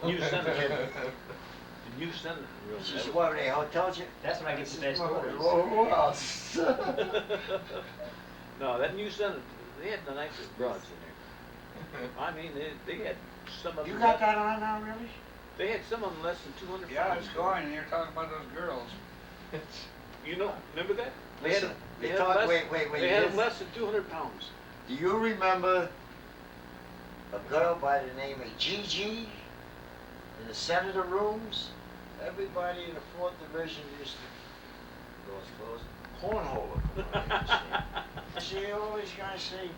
New Senator. The new Senator. She said, what were they, hotels? That's when I get the best orders. No, that new Senator, they had the nicest broads in there. I mean, they had some of them. You got that on now, really? They had some of them less than 200 Yeah, pounds. it's going, and you're talking about those girls. You know, remember that? Listen, They they had talk, less, wait, they had them less than 200 pounds. Do you remember a girl by the name of Gigi in the senator rooms? Everybody in the 4th Division used to, doors closed, cornhole her. She always gonna say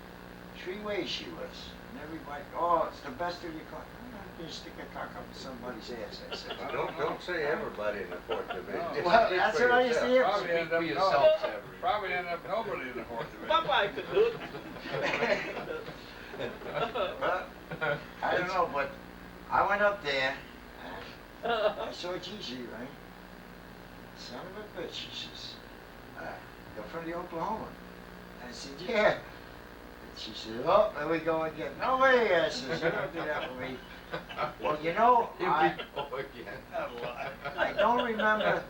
3 ways she was. And everybody, oh, it's the best of your car. I'm not gonna stick a cock up somebody's ass, I said. Don't say everybody in the 4th Division. No. Just Well, speak that's for what I used to yourself. hear. Probably end up nobody in the 4th Division. Popeye could do it. Well, I don't know, but I went up there. I saw Gigi, right? Son of a bitch, she says, you're from the Oklahoma. I said, yeah. And she said, oh, there we go again. No way, I said, you don't do that with me. Well, you know, I don't remember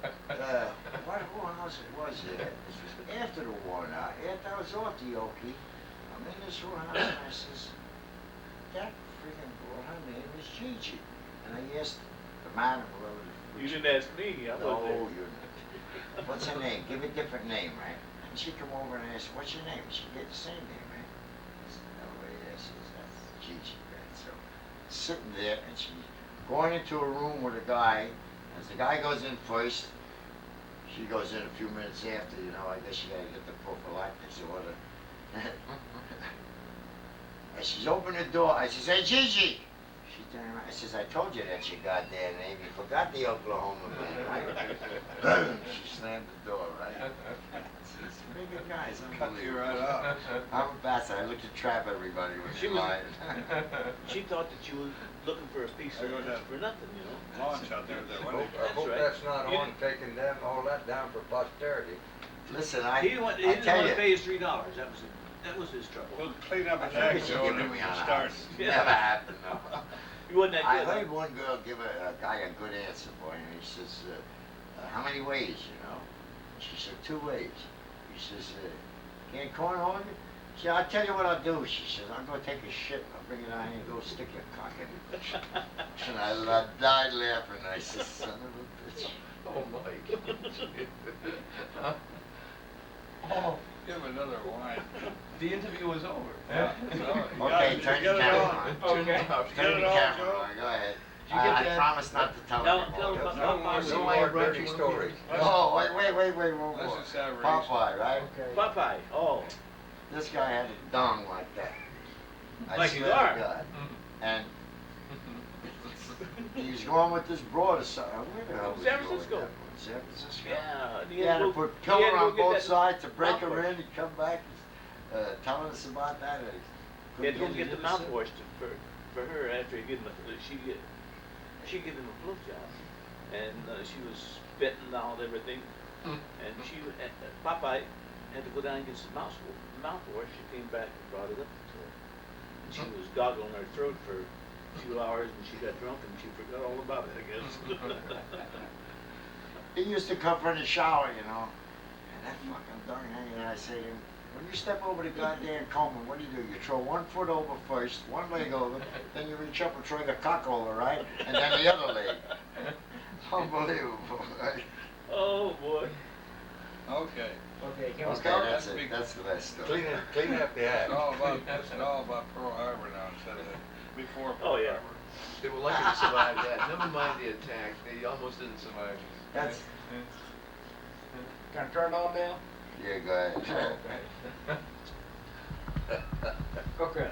who house it was there. This was after the war now. After I was off the Okie, I'm in this whole house and I says, that freaking girl, her name is Gigi. And I asked the man who was. You didn't ask me. I No, wasn't you. What's her name? Give a different name, right? And she come over and asked, what's your name? She get the same name, right? I said, no way, that's Gigi, right? So, sitting there, and she's going into a room with a guy. As the guy goes in first, she goes in a few minutes after, you know, I guess she gotta get the prophylactics order. As she's opening the door, I says, hey, Gigi! She turned around, I says, I told you that's your goddamn name. You forgot the Oklahoma man, right? She slammed the door, right? These bigger guys, Cut you right up. I'm a bastard. I looked to trap everybody when She she was- lied. She thought that you were looking for a piece of There goes that. for nothing, you know. Launch out there, I wasn't hope right. that's not You on taking them, all that down for posterity. Listen, He didn't want, he I didn't tell want you, to pay his $3. That was his trouble. We'll clean up I his figured act, she'd Joe, give and then me we on can a start. house. Yeah. Never happened, no. You wasn't that I good. heard one girl give a guy a good answer, boy, and he says, how many ways, you know? She said, 2 ways. He says, can't cornhole you? She said, I'll tell you what I'll do. She says, I'm going to take a shit, I'll bring it out here and go stick your cock in it. And I died laughing. I said, son of a bitch. Oh, Mike. Oh, Give him another wine. the interview was over. Yeah, sorry. Okay, You turn got the it camera on. on. Okay. Get Turn it the on, camera Joe. on. Go ahead. Did you get I that? promise not to tell Tell anymore. him, No more dirty stories. Oh, wait, one more. Listen, Savarese. Popeye, right? Okay. Popeye. Oh. This guy had a dong like that. I Like swear his arm. to God. And he was going with this broad or something. Where the hell was San he going with Francisco. that one? San Francisco? Yeah. He had to put pillar on both sides to break her mouthwash. in and come back telling us about that. He had to go get the mouthwash for her after he gave him she gave him a blowjob, and she was spitting out everything, and Popeye had to go down and get some mouthwash. She came back and brought it up to her. And she was goggling her throat for a few hours, and she got drunk and she forgot all about it, I guess. He used to come from the shower, you know, and that fucking dong hanging out. I say to him, when you step over the goddamn Coleman, what do? You throw 1 foot over first, 1 leg over, then you reach up and throw your cock over, right? And then the other leg. Unbelievable, right? Oh boy. Okay. Okay, can we Okay, start? that's it. That's the best story. Clean up the act. It's all about Pearl Harbor now instead of before Pearl Oh, yeah. Harbor. They were lucky to survive that. Never mind the attack. They almost didn't survive. That's, Can I turn it on now? yeah, go ahead. Okay.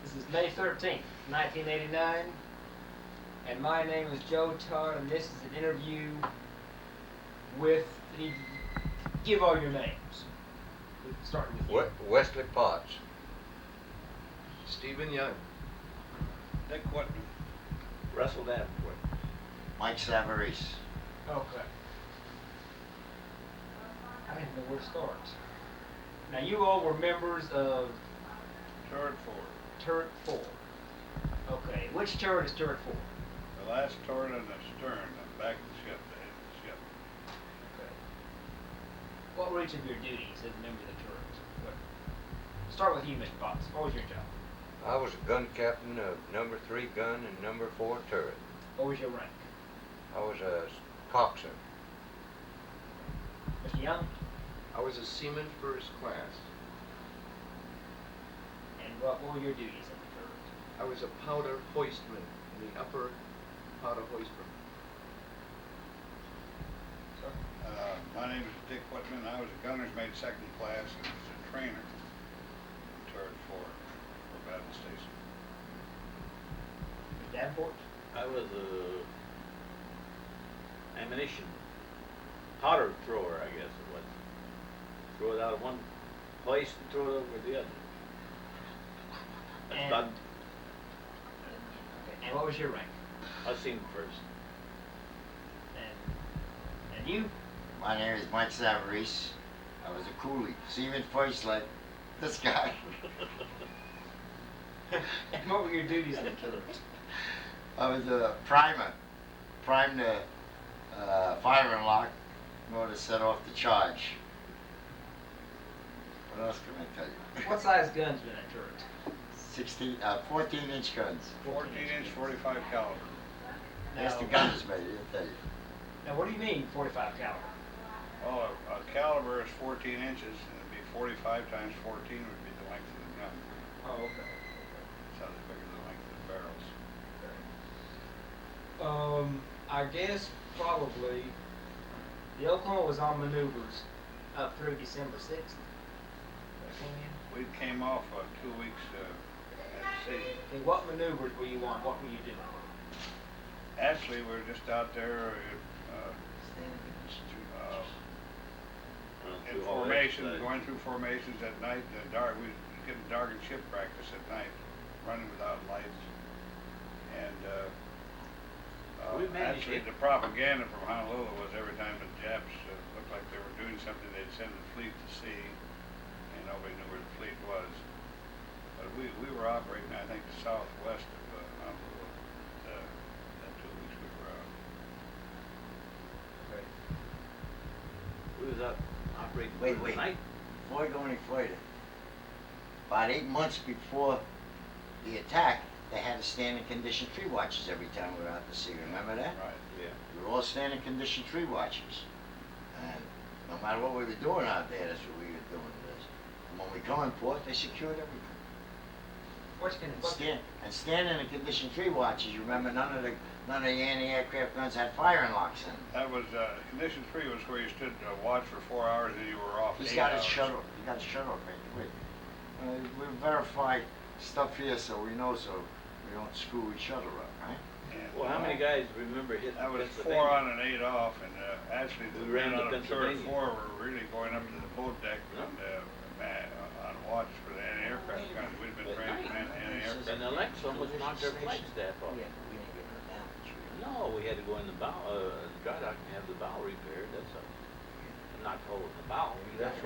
This is May 13th, 1989, and my name is Joe Todd, and this is an interview with, give all your names. Starting with you. Wesley Potts. Stephen Young. Dick Whitman. Russell Davenport. Mike Savarese. Okay. I didn't know where to start. Now, you all were members of Turd Ford. Turret 4. Okay, which turret is turret 4? The last turret on the stern, the back of the ship, the head of the ship. Okay. What were each of your duties as a member of the turret? Start with you, Mr. Potts. What was your job? I was a gun captain of number 3 gun and number 4 turret. What was your rank? I was a coxswain. Mr. Young? I was a seaman first class. And what were your duties in the turret? I was a powder hoistman in the upper powder hoist room. Sir? My name is Dick Whitman. I was a gunner's mate second class and was a trainer in turret 4 for Battle Station. Mr. Davenport? I was a ammunition powder thrower, I guess it was. Throw it out of one place and throw it over the other. That's And- about, Okay, and what was your rank? I seen first. And you? My name is Mike Savarese. I was a coolie, seaman first like this guy. And what were your duties in the turret? I was a primer. Primed the firing lock in order to set off the charge. What else can I tell you? What size guns were in that turret? 14-inch guns. 14-inch, 45 caliber. That's the gunner's mate, I'll tell you. Now, what do you mean 45 caliber? Well, a caliber is 14 inches, and it'd be 45 times 14 would be the length of the gun. Oh, okay. That's how they figure the length of the barrels. I guess probably the Oklahoma was on maneuvers up through December 6th. We came off 2 weeks at sea. Okay, what maneuvers were you on? What were you doing? Actually, we were just out there in Through all that, formation, going through formations at night. We getting dark in ship practice at night, running without lights. And We managed actually, it. the propaganda from Honolulu was every time the Japs looked like they were doing something, they'd send the fleet to sea, and nobody knew where the fleet was. But we were operating, I think, southwest of Honolulu that 2 weeks we were out. Okay. We was out operating Wait, through the wait. night. Before I go any further, about 8 months before the attack, they had to stand in condition tree watches every time we were out to sea. Remember that? Right. Yeah. We were all standing condition tree watches. And no matter what we were doing out there, that's what we were doing. And when we come in port, they secured everything. Standing in condition tree watches, you remember none of the anti-aircraft guns had firing locks in them. That was, condition 3 was where you stood watch for 4 hours and you were off He's 8 got hours. his shuttle. He got his shuttle right. Wait. We verify stuff here so we know so we don't screw each other up, right? And, Well, how many guys remember hitting That was Pennsylvania? 4 on and 8 off, and actually the We ran men to on turret Pennsylvania. 4 were really going up to the boat deck and on watch for the anti-aircraft guns. We'd been At trained to night. man anti-aircraft. And the Lex almost knocked our flight staff off. Yeah, but we didn't get no damage. No, we had to go in the bow, dry dock and have the bow repaired, that's all. Not hole in the bow. That's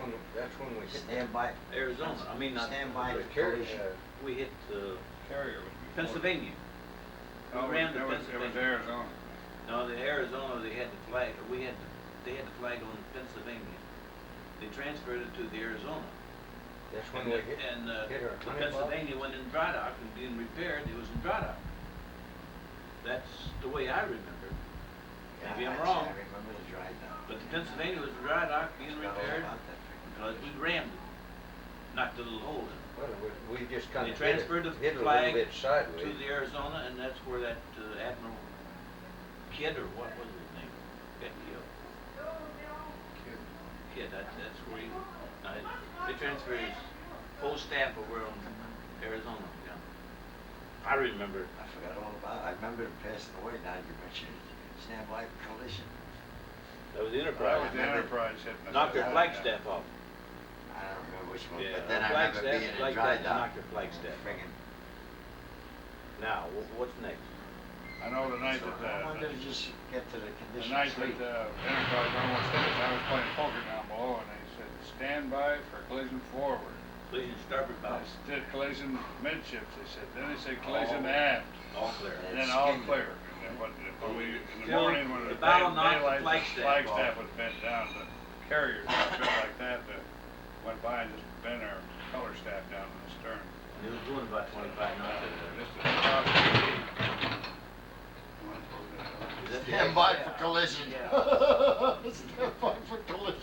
when we hit Stand by. Arizona, I mean, not. Stand by the the carrier. collision. We hit, Carrier was before. Pennsylvania. No, We ran to it was Pennsylvania. Arizona. No, the Arizona, they had the flag, or they had the flag on Pennsylvania. They transferred it to the Arizona. That's when And we the- hit. And hit our the honey Pennsylvania went in dry dock and being repaired, it was in dry dock. That's the way I remember it. Maybe I'm wrong. I remember the dry dock. But the Pennsylvania was in dry dock being Forgot all repaired about that thing. because we rammed it, knocked a little hole in it. Well, we just kind They of transferred the hit it a flag little bit sideways. to the Arizona, and that's where that Admiral Kidd, or what was his name? Got killed. Kidd, that's where he, they transferred his whole staff over on Arizona, yeah. I remember, I forgot all about it. I remember him passing away now you mentioned it. Stand by the collision. that was the That Enterprise. was the Enterprise hitting us. Knocked their Yeah. flag staff off. I don't remember which one, Yeah, but then I flag remember staff being in like dry that, dock. knocked your flag staff. Friggin' Now, what's next? I know the night So that, I wanted to just get to the the condition night three. that Enterprise almost hit us, I was playing poker down below, and they said, stand by for collision forward. Collision starboard bow. They said collision midships, they said. Then they said collision Oh. aft. All clear. And then all clear. And then when we, in the Till morning, when the the bow knocked the daylight, flagstaff flagstaff was bent down, the carriers got bent like that, went by and just bent our color staff down to the stern. It was doing about 25 knots. Just a cross. Is that the Stand by exit? for collision. Yeah. Stand by for collision.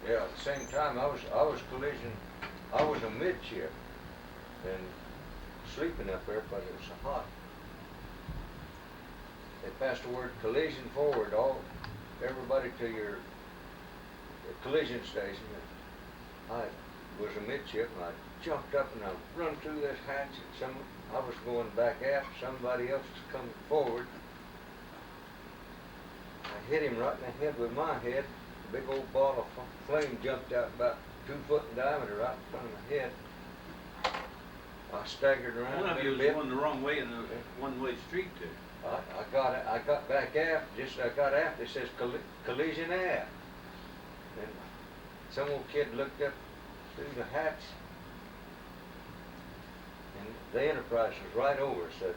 Yeah, at the same time, I was collision, I was a midship and sleeping up there, but it was so hot. They passed the word collision forward, everybody to your collision station. I was a midship and I jumped up and I run through this hatch and I was going back aft, somebody else was coming forward. I hit him right in the head with my head. A big old ball of flame jumped out about 2 foot in diameter right in front of my head. I staggered around One a of you little was bit. going the wrong way in the one-way street there. I got back aft, I got aft, it says collision aft. And some old kid looked up through the hatch and the Enterprise was right over us. The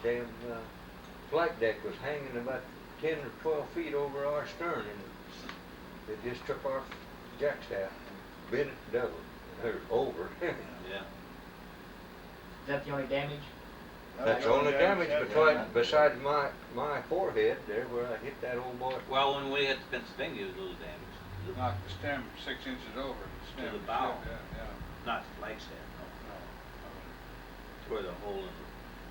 damn flight deck was hanging about 10 or 12 feet over our stern and it just took our jackstaff and bent it double, or over. Yeah. Is that the only damage? That's the only damage besides my forehead there where I hit that old boy. Well, when we hit Pennsylvania, it was a little damage. Knocked the stem 6 inches over. The stem the bow. Yeah. Not the flagstaff, no. No. Tore the hole in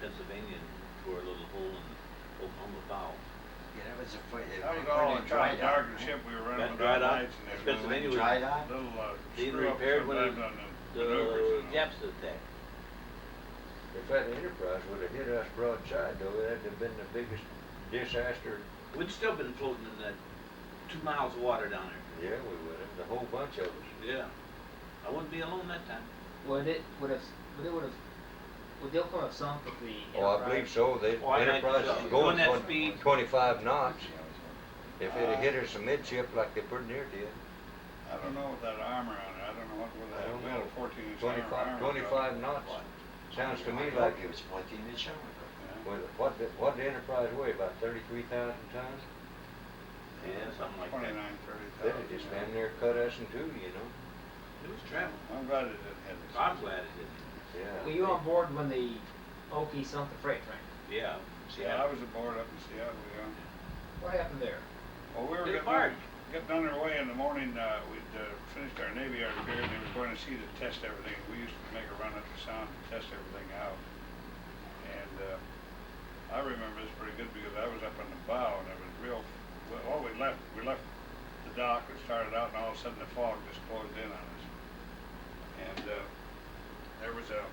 Pennsylvania and tore a little hole in Oklahoma bow. Yeah, that was a fight. That was all in kind of darkened ship we were running That without dried out. lights and everything. Pennsylvania was Dried out? Little being screw up repaired when sometimes on the maneuvers the and all. Japs attacked. If that Enterprise would have hit us broadside though, that'd have been the biggest disaster. We'd still been floating in that 2 miles of water down there. Yeah, we would have, the whole bunch of us. Yeah. I wouldn't be alone that time. Would the Oklahoma have sunk if the Oh, I believe so. The Oh, I might be Enterprise so. is Going going that speed. 25 knots. If it had hit us amidship like they pretty near did, I don't know with that armor on it. I don't know what with I that. don't We had know. a 14-inch armor. 25 knots. Sounds to me like it was 14-inch armor. what the Enterprise weigh, about 33,000 tons? Yeah, something like 29, that. 30,000. That'd just damn near cut us in two, you know? It was traveling. I'm glad it didn't hit us. I'm glad it didn't. Yeah. Were you on board when the Okie sunk the freight train? Yeah. Yeah, I was aboard up in Seattle, yeah. What happened there? Well, we were Big getting underway in the morning. We'd finished our Navy Yard repair and they were going to see to test everything. We used to make a run up the Sound to test everything out. And I remember this pretty good because I was up on the bow and it was real. Well, we left the dock. We started out and all of a sudden the fog just closed in on us. And there was a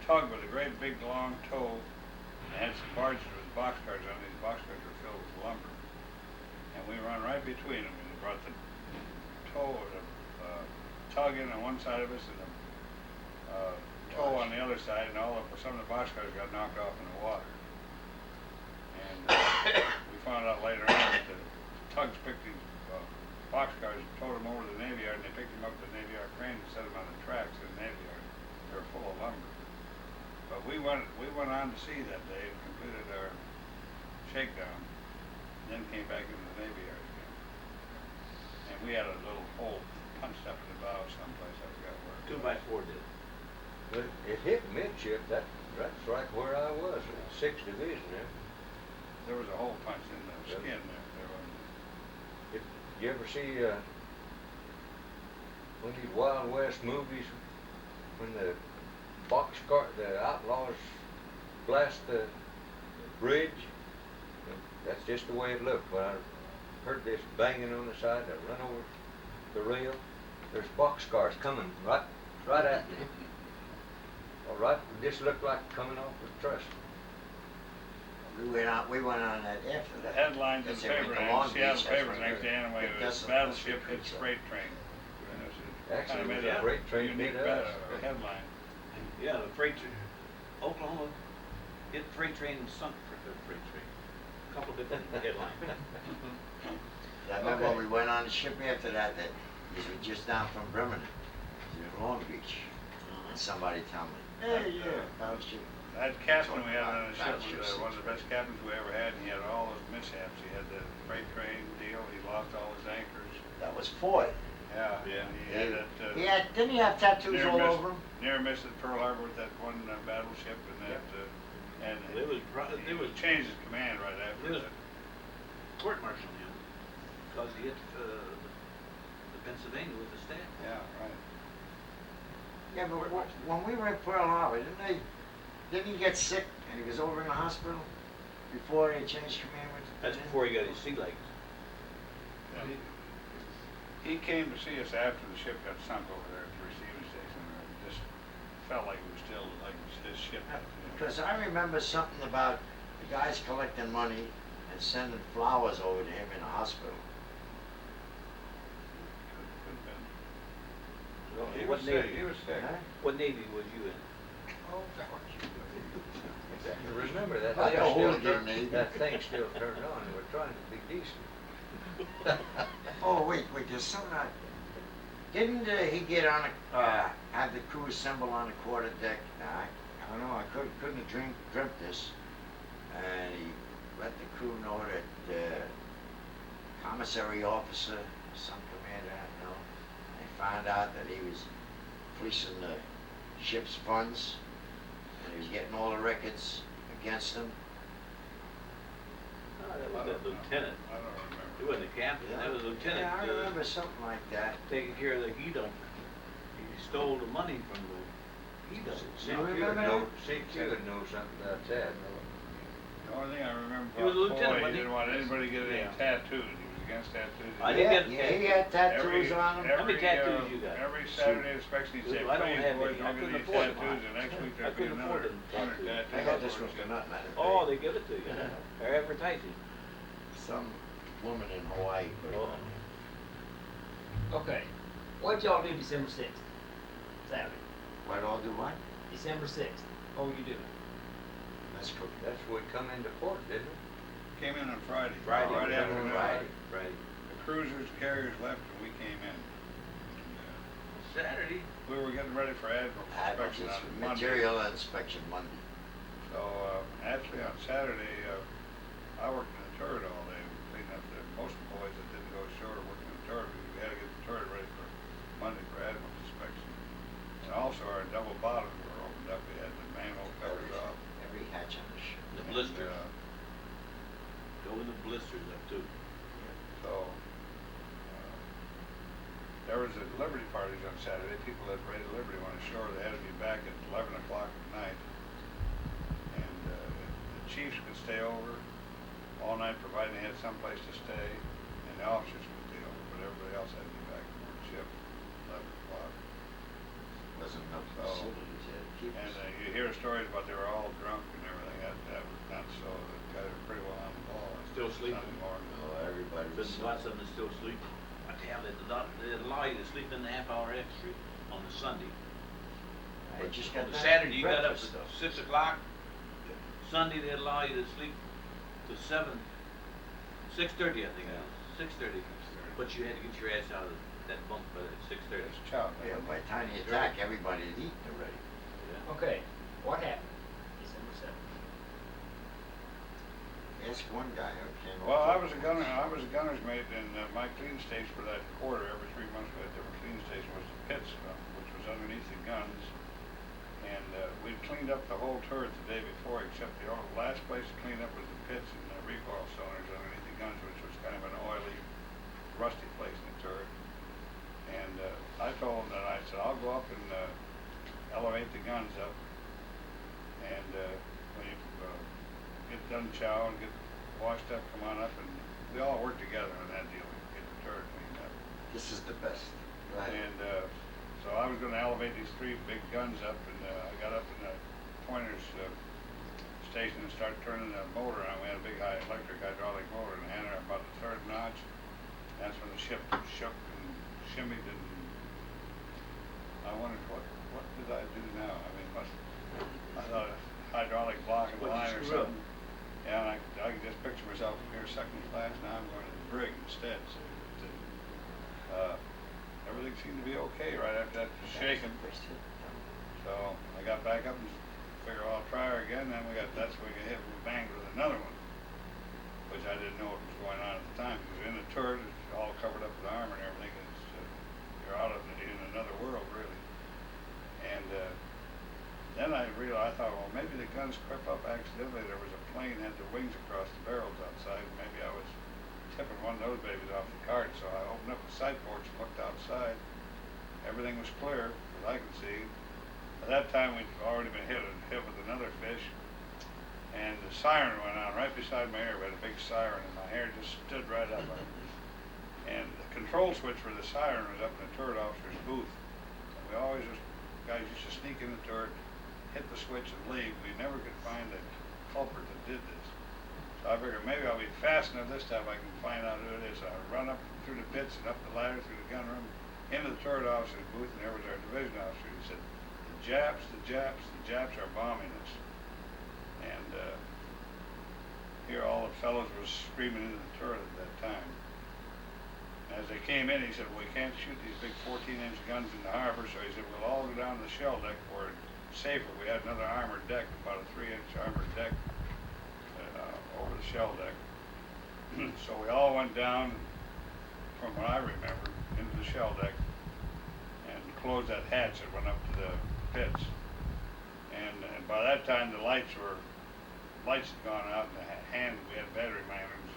tug with a great big long tow. It had some barges with boxcars on. These boxcars were filled with lumber. And we run right between them and brought the tow or the tug in on one side of us and the tow on the other side, and some of the boxcars got knocked off in the water. And we found out later on that the tugs picked these boxcars and towed them over to the Navy Yard, and they picked them up to the Navy Yard crane and set them on the tracks in the Navy Yard. They were full of lumber. But we went on to sea that day and completed our shakedown. Then came back into the Navy Yard again. And we had a little hole punched up in the bow someplace, I forgot where. 2x4 did. But it hit midship, that's right where I was, 6th Division there. There was a hole punched in the skin there wasn't. You ever see one of these Wild West movies when the outlaws blast the bridge? That's just the way it looked. When I heard this banging on the side, I run over the rail. There's boxcars coming right at me. All right, it just looked like coming off the truss. We went on that after The that. headlines in That's the it, paper, the in Long Seattle Beach, paper that's next day anyway, it it was doesn't- Battleship that's hits what freight train. And it was Actually, kinda it was made a freight train unique hit us. headline. Yeah, the freight train. Oklahoma hit freight train and sunk the freight train. A couple different headlines. I remember when we went on the ship after that, we were just down from Bremen. in Long Beach. And somebody tell me, hey, yeah, Battleship. That captain we had on the ship Battleship was one of the best captains we ever had, and he had all those mishaps. He had the freight train deal, he lost all his anchors. That was Ford. Yeah, Yeah. and he had that, Didn't he have tattoos near all miss- over him? near missed at Pearl Harbor with that one battleship, and that, and They was he was changed his command right They after was that. court-martialing him because he hit the Pennsylvania with the staff. Yeah, right. Yeah, but when we were at Pearl Harbor, didn't he get sick and he was over in the hospital before he changed command with? That's before he got his sea legs. Yeah. He came to see us after the ship got sunk over there at the receiving station, and it just felt like it was still like his ship. Because I remember something about the guys collecting money and sending flowers over to him in the hospital. He What was sick, navy? he was sick. Huh? What navy was you in? Oh, fuck you. You remember that Like thing a still hooligan, turned, Navy. that thing still turned on, and we're trying to be decent. Oh, wait, there's something didn't he get on have the crew assemble on the quarterdeck? I don't know, I couldn't have dreamt this. And he let the crew know that commissary officer, some commander, I don't know, they found out that he was fleecing the ship's funds, and he was getting all the records against him. No, that was that lieutenant. I don't remember. He wasn't a captain, that was a lieutenant. Yeah, I remember something like that. Taking care of the heat dump. He stole the money from the heat dump. CQ remember would know, CQ would know something about that. The only thing I remember He was a about lieutenant, Floyd, he wasn't he? didn't want anybody to get any Yeah. tattoos. He was against tattoos. I didn't get Yeah, he had tattoos on him. How many tattoos you got? Every Saturday inspection, he'd say, I don't please, have boys, any. I don't get couldn't these afford them. tattoos, and next week I there'll be couldn't afford another them 100 tattoos. I got this one for nothing. I didn't Oh, pay. they give it to you. They're advertising. Some woman in Hawaii. Oh. Okay. What'd y'all do December 6th? Saturday. What all do what? December 6th. What were you doing? That's cool. That's when we come into port, didn't we? Came in on Friday. Friday. Right afternoon. Friday. Friday. The cruisers, carriers left, and we came in. Saturday. We were getting ready for admiral inspection on Monday. Material inspection Monday. So, actually on Saturday, I worked in the turret all day, cleaning up most of the boys that didn't go ashore working in the turret, because we had to get the turret ready for Monday for admiral inspection. And also our double bottoms were opened up, we had the manhole covers off. Every hatch on the ship. The blisters. And, Go in the blisters up too. so, there was a Liberty parties on Saturday. People that raided Liberty went ashore. They had to be back at 11 o'clock at night. And the chiefs could stay over all night, providing they had some place to stay. And the officers could stay over, but everybody else had to be back aboard the ship at 11 o'clock. Wasn't enough So, facilities there to keep And us. you hear stories about they were all drunk and everything. That was not so. The guys were pretty well on the ball. Still sleeping. Sunday morning. Oh, everybody was. There's lots of them that still sleep. Damn, they allow you to sleep in the half-hour extra on the Sunday. I just got On the that Saturday, you got up breakfast at stuff. 6 o'clock. Sunday, they allow you to sleep to 6:30, I think it is. 6:30. But you had to get your ass out of that bunk by 6:30. It's chow. Yeah, by the time you attack, everybody had eaten already. Yeah. Okay. What happened December 7th? Ask one guy who came Well, I over. was a gunner's mate, and my clean station for that quarter, every 3 months we had a different clean station, was the pits, which was underneath the guns. And we'd cleaned up the whole turret the day before, except the last place to clean up was the pits and the recoil cylinders underneath the guns, which was kind of an oily, rusty place in the turret. And I told him that, I said, I'll go up and elevate the guns up. And when you get done chow and get washed up, come on up, and we all work together on that deal, get the turret cleaned up. This is the best. Go ahead. And so I was going to elevate these 3 big guns up, and I got up in the pointer's station and started turning the motor on. We had a big electric hydraulic motor, and I had her about the 3rd notch. That's when the ship shook and shimmied, and I wondered, what did I do now? I mean, I thought a hydraulic block in the What'd line you or screw up? something. Yeah, and I can just picture myself here 2nd class. Now I'm going to the brig instead. So everything seemed to be okay right after that shaking. So I got back up and figured, well, I'll try her again. Then that's when we got hit. We banged with another one, which I didn't know what was going on at the time. Because in the turret, it's all covered up with armor and everything. It's, you're out of it in another world, really. And then I realized, I thought, well, maybe the guns crept up accidentally. There was a plane had their wings across the barrels outside. Maybe I was tipping one of those babies off the cart. So I opened up the side porch and looked outside. Everything was clear, as I could see. At that time, we'd already been hit with another fish, and the siren went on right beside my ear. We had a big siren, and my hair just stood right up. And the control switch for the siren was up in the turret officer's booth. And we always guys used to sneak in the turret, hit the switch, and leave. We never could find the culprit that did this. So I figured maybe I'll be fast enough this time I can find out who it is. So I run up through the pits and up the ladder through the gun room, into the turret officer's booth, and there was our division officer. He said, the Japs are bombing us. And here all the fellows were screaming into the turret at that time. As they came in, he said, well, we can't shoot these big 14-inch guns in the harbor, so he said, we'll all go down to the shell deck where it's safer. We had another armored deck, about a 3-inch armored deck over the shell deck. So we all went down, from what I remember, into the shell deck and closed that hatch that went up to the pits. And by that time the lights had gone out, and we had battery lanterns,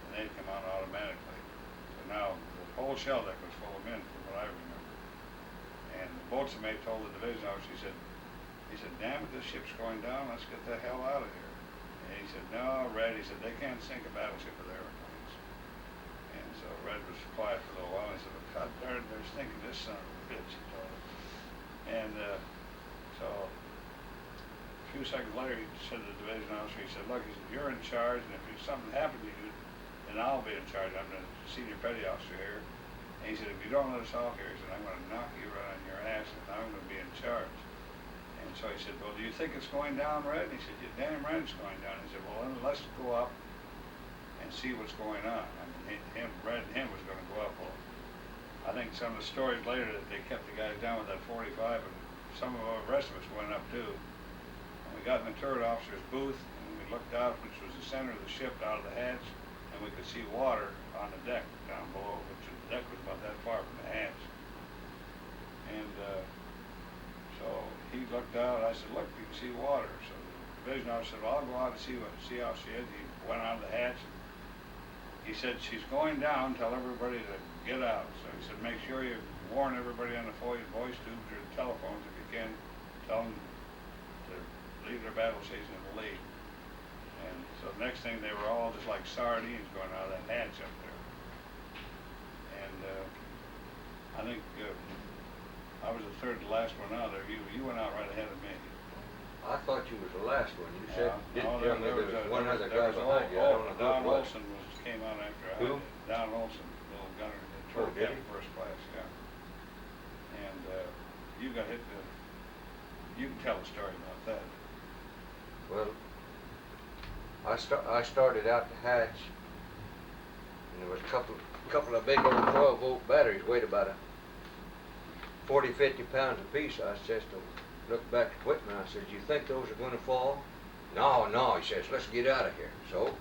and they'd come on automatically. So now the whole shell deck was full of men, from what I remember. And the boatswain mate told the division officer, he said, damn it, this ship's going down, let's get the hell out of here. And he said, no, Red, he said, they can't sink a battleship with airplanes. And so Red was quiet for a little while, and he said, well, God darn it, they're thinking this son of a bitch, he told him. And so a few seconds later, he said to the division officer, he said, look, he said, you're in charge, and if something happened to you, then I'll be in charge. I'm the senior petty officer here. And he said, if you don't let us off here, he said, I'm going to knock you right on your ass, and I'm going to be in charge. And so he said, well, do you think it's going down, Red? And he said, you're damn right it's going down. He said, well, then let's go up and see what's going on. I mean, Red and him was going to go up. Well, I think some of the stories later that they kept the guys down with that 45, and some of the rest of us went up too. And we got in the turret officer's booth, and we looked out, which was the center of the ship, out of the hatch, and we could see water on the deck down below, which the deck was about that far from the hatch. And so he looked out. I said, look, you can see water. So the division officer said, well, I'll go out and see how she is. He went out of the hatch. He said, she's going down. Tell everybody to get out. So he said, make sure you warn everybody on the voice tubes or the telephones if you can. Tell them to leave their battle station and leave. And so the next thing, they were all just like sardines going out of that hatch up there. And I think I was the third to last one out there. You went out right ahead of me. I thought you was the last one. You said, didn't no, tell me there was one other guy behind you. I don't know who Don it was. Olson came out after I Who? did. Don Olson, little gunner, the Oh, turret did captain, he? first class, yeah. And you got hit. You can tell the story about that. Well, I started out the hatch, and there was a couple of big old 12-volt batteries, weighed about 40, 50 pounds apiece. I says to look back at Whitman, I said, do you think those are going to fall? No, he says, let's get out of here. So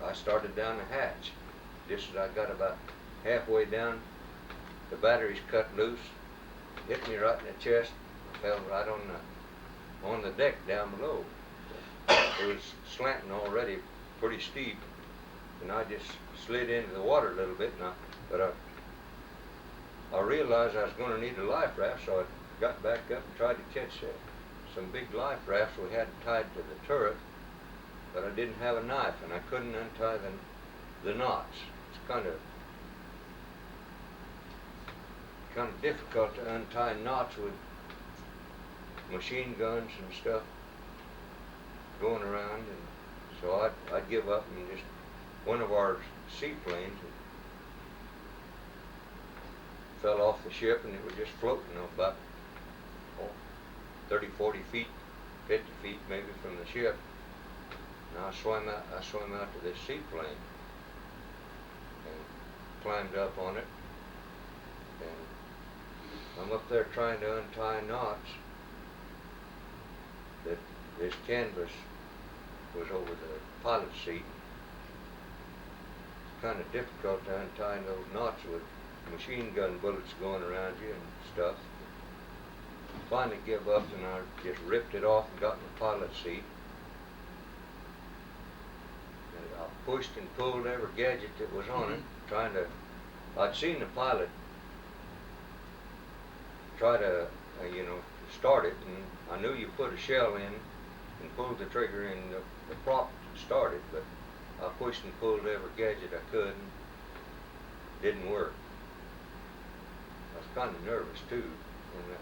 I started down the hatch. Just as I got about halfway down, the batteries cut loose, hit me right in the chest, fell right on the deck down below. It was slanting already, pretty steep, and I just slid into the water a little bit. But I realized I was going to need a life raft, so I got back up and tried to catch some big life rafts we had tied to the turret, but I didn't have a knife, and I couldn't untie the knots. It's kind of difficult to untie knots with machine guns and stuff going around, and so I'd give up, and just one of our seaplanes fell off the ship, and it was just floating about 30, 40 feet, 50 feet maybe from the ship. And I swam out to this seaplane and climbed up on it, I'm up there trying to untie knots. That this canvas was over the pilot seat. It's kind of difficult to untie those knots with machine gun bullets going around you and stuff. Finally give up, and I just ripped it off and got in the pilot seat. And I pushed and pulled every gadget that was on it, trying to. I'd seen the pilot try to, start it, and I knew you put a shell in and pulled the trigger, and the prop started, but I pushed and pulled every gadget I could, and it didn't work. I was kind of nervous too, and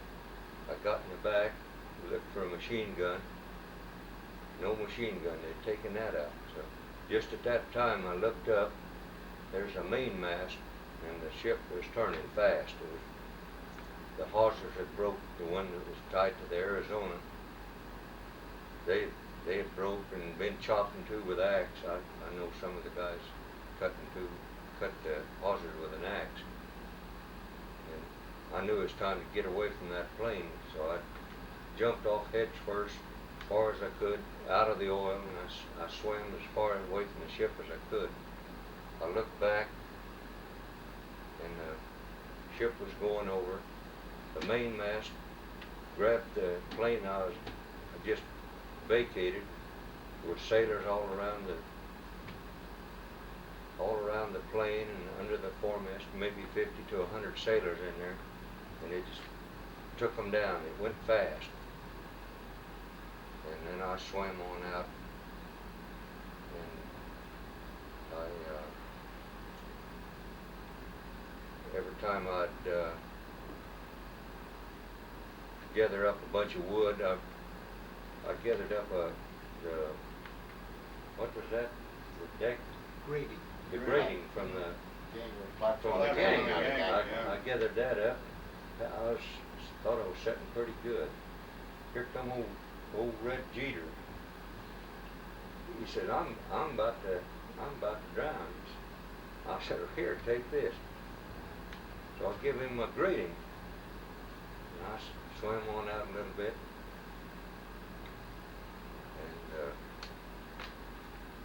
I got in the back, looked for a machine gun. No machine gun, they'd taken that out. So just at that time I looked up, there's a mainmast, and the ship was turning fast. The hawsers had broke, the one that was tied to the Arizona. They had broke and been chopped in two with axe. I know some of the guys cut the hawsers with an axe. And I knew it was time to get away from that plane, so I jumped off heads first, as far as I could, out of the oil, and I swam as far away from the ship as I could. I looked back, and the ship was going over. The mainmast grabbed the plane I just vacated. There were sailors all around the plane and under the foremast, maybe 50 to 100 sailors in there, and it just took them down. It went fast. And then I swam on out, and every time I'd gather up a bunch of wood, I gathered up what was that? The deck? Grating. The grating from the Platform. gang. gang, I yeah. gathered that up. Thought I was sitting pretty good. Here come old Red Jeter. He said, I'm about to drown. I said, here, take this. So I give him my grating. And I swam on out a little bit. And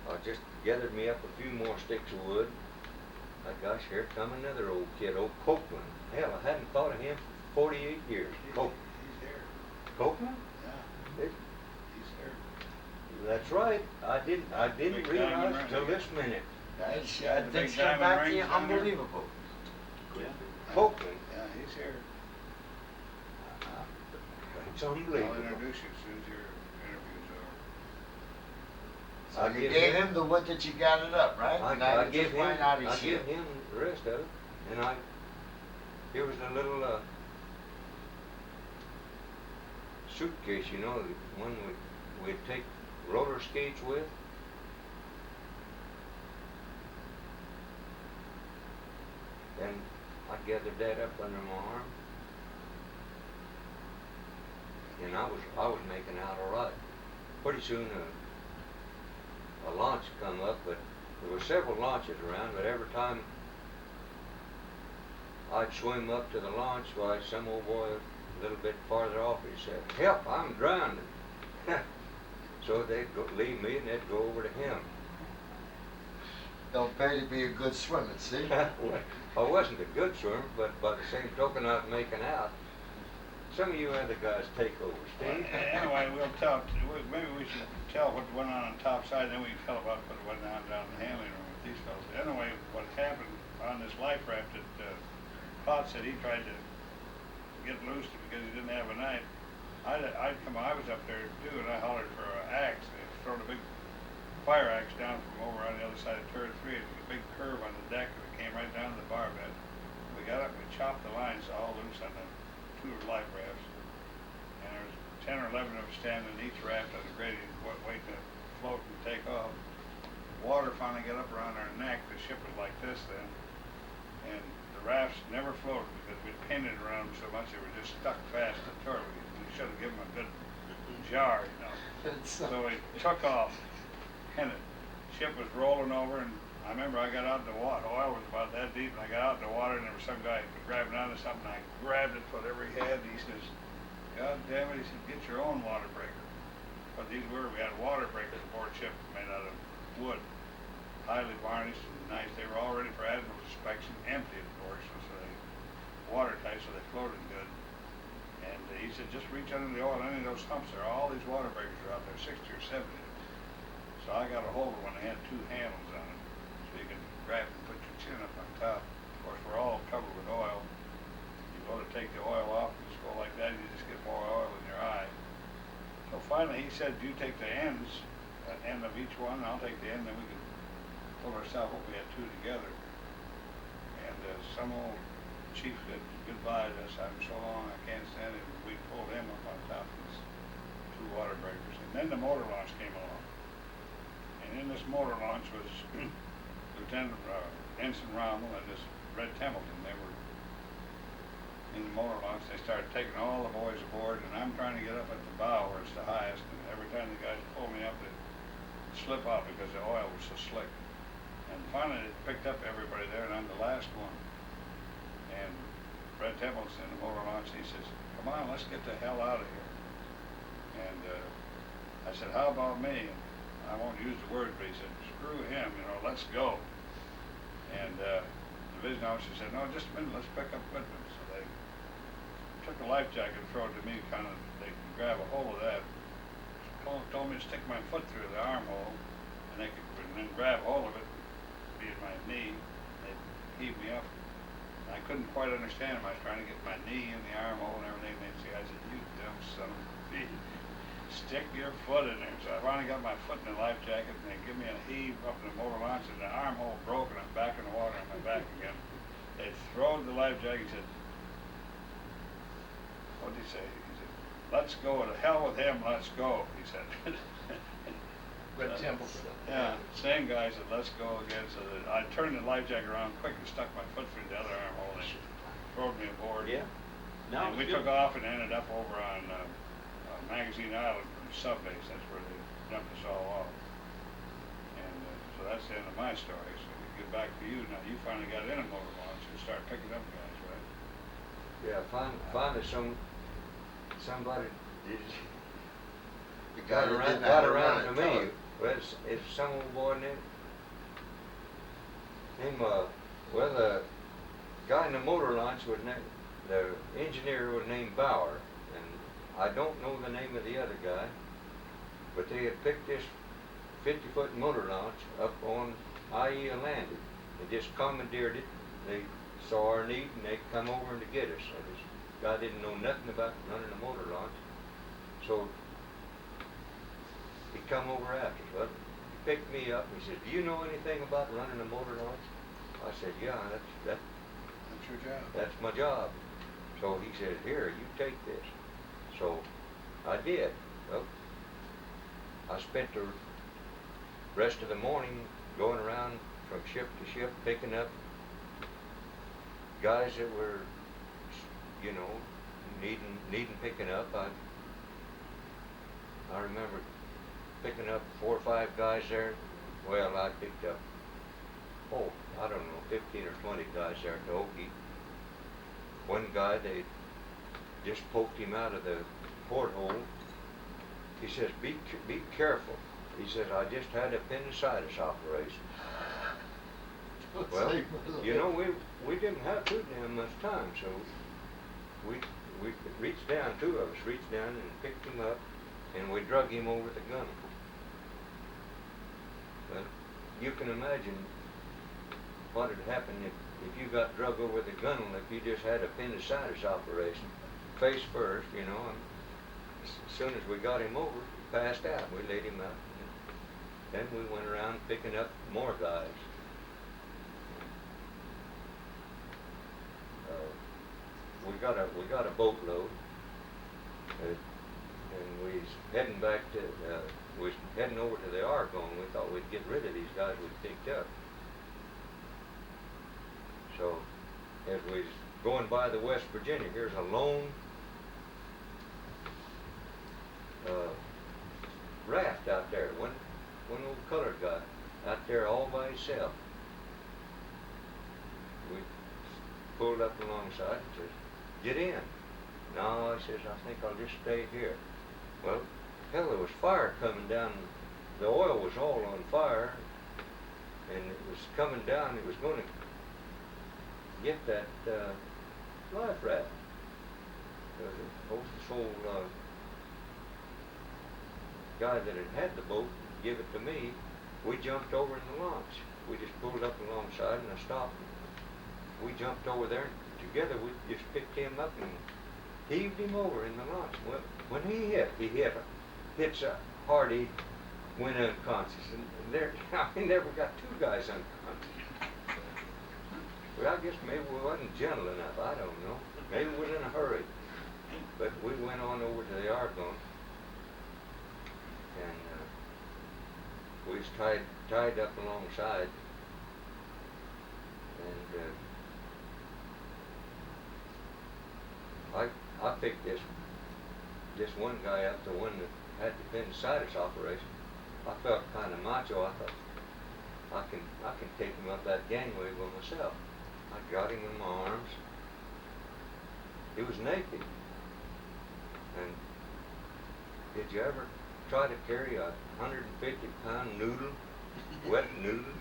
I just gathered me up a few more sticks of wood. My gosh, here come another old kid, old Copeland. Hell, I hadn't thought of him for 48 years. Copeland. He's here. Copeland? Yeah, It- he's here. That's right. I didn't Big realize diamond till ring. this minute. That's, Yeah, the things big come diamond back to you rings on there. unbelievable. Copeland. Yeah, he's here. It's I'll unbelievable. introduce you as soon as your interview's over. So I you give gave him- him the wood that you gathered up, right? Now I you give just him find out he's here. the rest of it, and here was a little suitcase, the one we'd take roller skates with. And I gathered that up under my arm, and I was making out all right. Pretty soon a launch come up, but there were several launches around, but every time I'd swim up to the launch, why some old boy a little bit farther off, he said, "Help, I'm drowning." So they'd leave me and they'd go over to him. Don't pay to be a good swimmer, see? I wasn't a good swimmer, but by the same token I was making out. Some of you other guys take over, Steve. Anyway, maybe we should tell what went on top side, then we can tell about what went on down in the handling room with these fellows. Anyway, what happened on this life raft that Potts said he tried to get loose because he didn't have a knife. I was up there too, and I hollered for an axe. They thrown a big fire axe down from over on the other side of turret 3. It was a big curve on the deck, and it came right down to the bar bed. We got up and we chopped the lines all loose on the 2 life rafts, and there was 10 or 11 of them standing in each raft on the grating, waiting to float and take off. Water finally got up around our neck. The ship was like this then, and the rafts never floated because we'd pinned it around them so much they were just stuck fast to the turret. We should have given them a good jar, So we took off, and the ship was rolling over, and I remember I got out in the water, oil was about that deep, and I got out in the water, and there was some guy grabbing onto something, and I grabbed it, whatever he had, and he says, God damn it, he said, get your own water breaker. But these were, we had water breakers aboard ship made out of wood, highly varnished and nice. They were all ready for admiral's inspection, empty of course, so they watertight, so they floated good. And he said, just reach under the oil, any of those humps there, all these water breakers are out there, 60 or 70 of them. So I got a hold of one that had 2 handles on it, so you can grab and put your chin up on top. Of course, we're all covered with oil. You go to take the oil off, you just go like that, and you just get more oil in your eye. So finally he said, you take the ends, end of each one, and I'll take the end, then we can pull ourselves up. We had 2 together. And some old chief said goodbye to us. I'm so long, I can't stand it. We pulled him up on top of these 2 water breakers. And then the motor launch came along. And in this motor launch was Lieutenant Ensign Rommel and this Red Templeton. They were in the motor launch. They started taking all the boys aboard, and I'm trying to get up at the bow where it's the highest. And every time the guys pull me up, they'd slip out because the oil was so slick. And finally, it picked up everybody there, and I'm the last one. And Red Templeton in the motor launch, he says, come on, let's get the hell out of here. And I said, how about me? And I won't use the word, but he said, screw him, let's go. And the division officer said, no, just a minute, let's pick up Whitman. So they took a life jacket and threw it to me, they could grab a hold of that. Told me to stick my foot through the armhole, and they could then grab hold of it, be at my knee, they'd heave me up. And I couldn't quite understand them. I was trying to get my knee in the armhole and everything, and they'd say, I said, you dumb son of a bitch. Stick your foot in there. So I finally got my foot in the life jacket, and they give me a heave up in the motor launch, and the armhole broke, and I'm back in the water, and I'm back again. They throw the life jacket. He said, what did he say? He said, let's go. To hell with him, let's go, he said. Red Templeton. Yeah, same guy said, let's go again. So that I turned the life jacket around quick and stuck my foot through the other armhole, and they threw me aboard. Yeah. No, And we took off and ended up over on Magazine Island from Subbase. That's where they dumped us all off. And so that's the end of my story. So we get back to you now. You finally got in a motor launch and start picking up guys, right? Yeah, finally somebody did, The guy that didn't know how got to around run to it, me. Todd. Well, it's some old boy named the guy in the motor launch was named, the engineer was named Bauer, and I don't know the name of the other guy, but they had picked this 50-foot motor launch up on IE landing. They just commandeered it. They saw our need, and they come over to get us. So this guy didn't know nothing about running a motor launch, so he come over after us. Well, he picked me up and he said, do you know anything about running a motor launch? I said, yeah, That's your job. that's my job. So he said, here, you take this. So I did. Well, I spent the rest of the morning going around from ship to ship, picking up guys that were, needing picking up. I remember picking up 4 or 5 guys there. Well, I picked up, I don't know, 15 or 20 guys there at the Okie. One guy, they just poked him out of the porthole. He says, be careful. He says, I just had appendicitis operation. Well, we didn't have too damn much time, so we reached down, 2 of us reached down and picked him up, and we drug him over the gunwale. Well, you can imagine what had happened if you got drug over the gunwale if you just had appendicitis operation, face first, and as soon as we got him over, he passed out. We laid him out. Then we went around picking up more guys. We got a boatload, and we was heading back to we was heading over to the Argonne. We thought we'd get rid of these guys we'd picked up. So as we was going by the West Virginia, here's a lone raft out there. One old colored guy out there all by himself. pulled up alongside and says, "Get in." "No," I says, "I think I'll just stay here." Well, hell, there was fire coming down. The oil was all on fire, and it was coming down. It was going to get that life raft. This old guy that had the boat give it to me. We jumped over in the launch. We just pulled up alongside, and I stopped. We jumped over there, and together we just picked him up and heaved him over in the launch. Well, when he hit so hard he went unconscious, and there, I never got two guys unconscious. Well, I guess maybe we wasn't gentle enough. I don't know. Maybe we was in a hurry. But we went on over to the Argonne, and we was tied up alongside, and I picked this one guy up, the one that had the appendicitis operation. I felt kind of macho. I thought I can take him up that gangway by myself. I got him in my arms. He was naked. And did you ever try to carry a 150-pound noodle, wet noodle?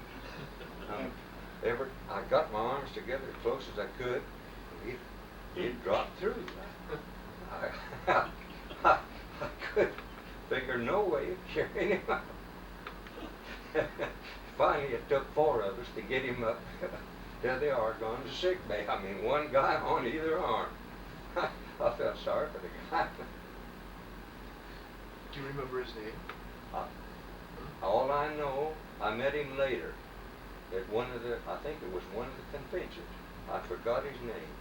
I got my arms together as close as I could. He'd drop through. I couldn't figure no way of carrying him up. Finally, it took four of us to get him up to the Argonne to sick bay. I mean, one guy on either arm. I felt sorry for the guy. Do you remember his name? All I know, I met him later at I think it was one of the conventions. I forgot his name.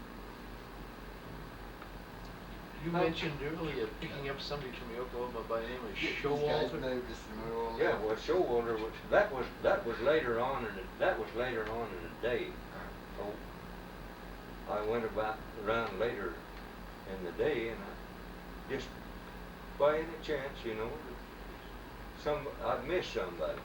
You mentioned earlier picking up somebody from the Oklahoma by the name of Showalter. Yeah, well, Showalter that was later on in the day. Oh, I went around later in the day, and I just by any chance, I'd missed somebody.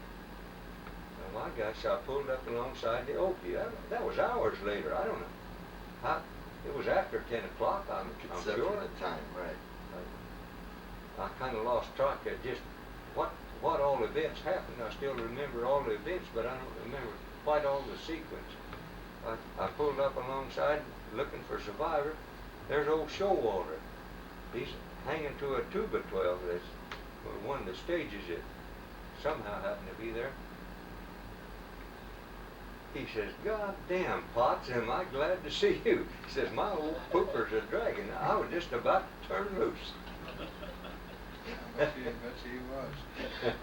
Well, my gosh, I pulled up alongside the Okie. That was hours later. I don't know. It was after 10 o'clock, I'm sure. The time, right. I kind of lost track of just what all events happened. I still remember all the events, but I don't remember quite all the sequence. I pulled up alongside looking for survivor. There's old Showalter. He's hanging to a tuba 12. That's one of the stages that somehow happened to be there. He says, "God damn, Potts, am I glad to see you." He says, "My old pooper's a dragon. I was just about to turn loose." I bet he was.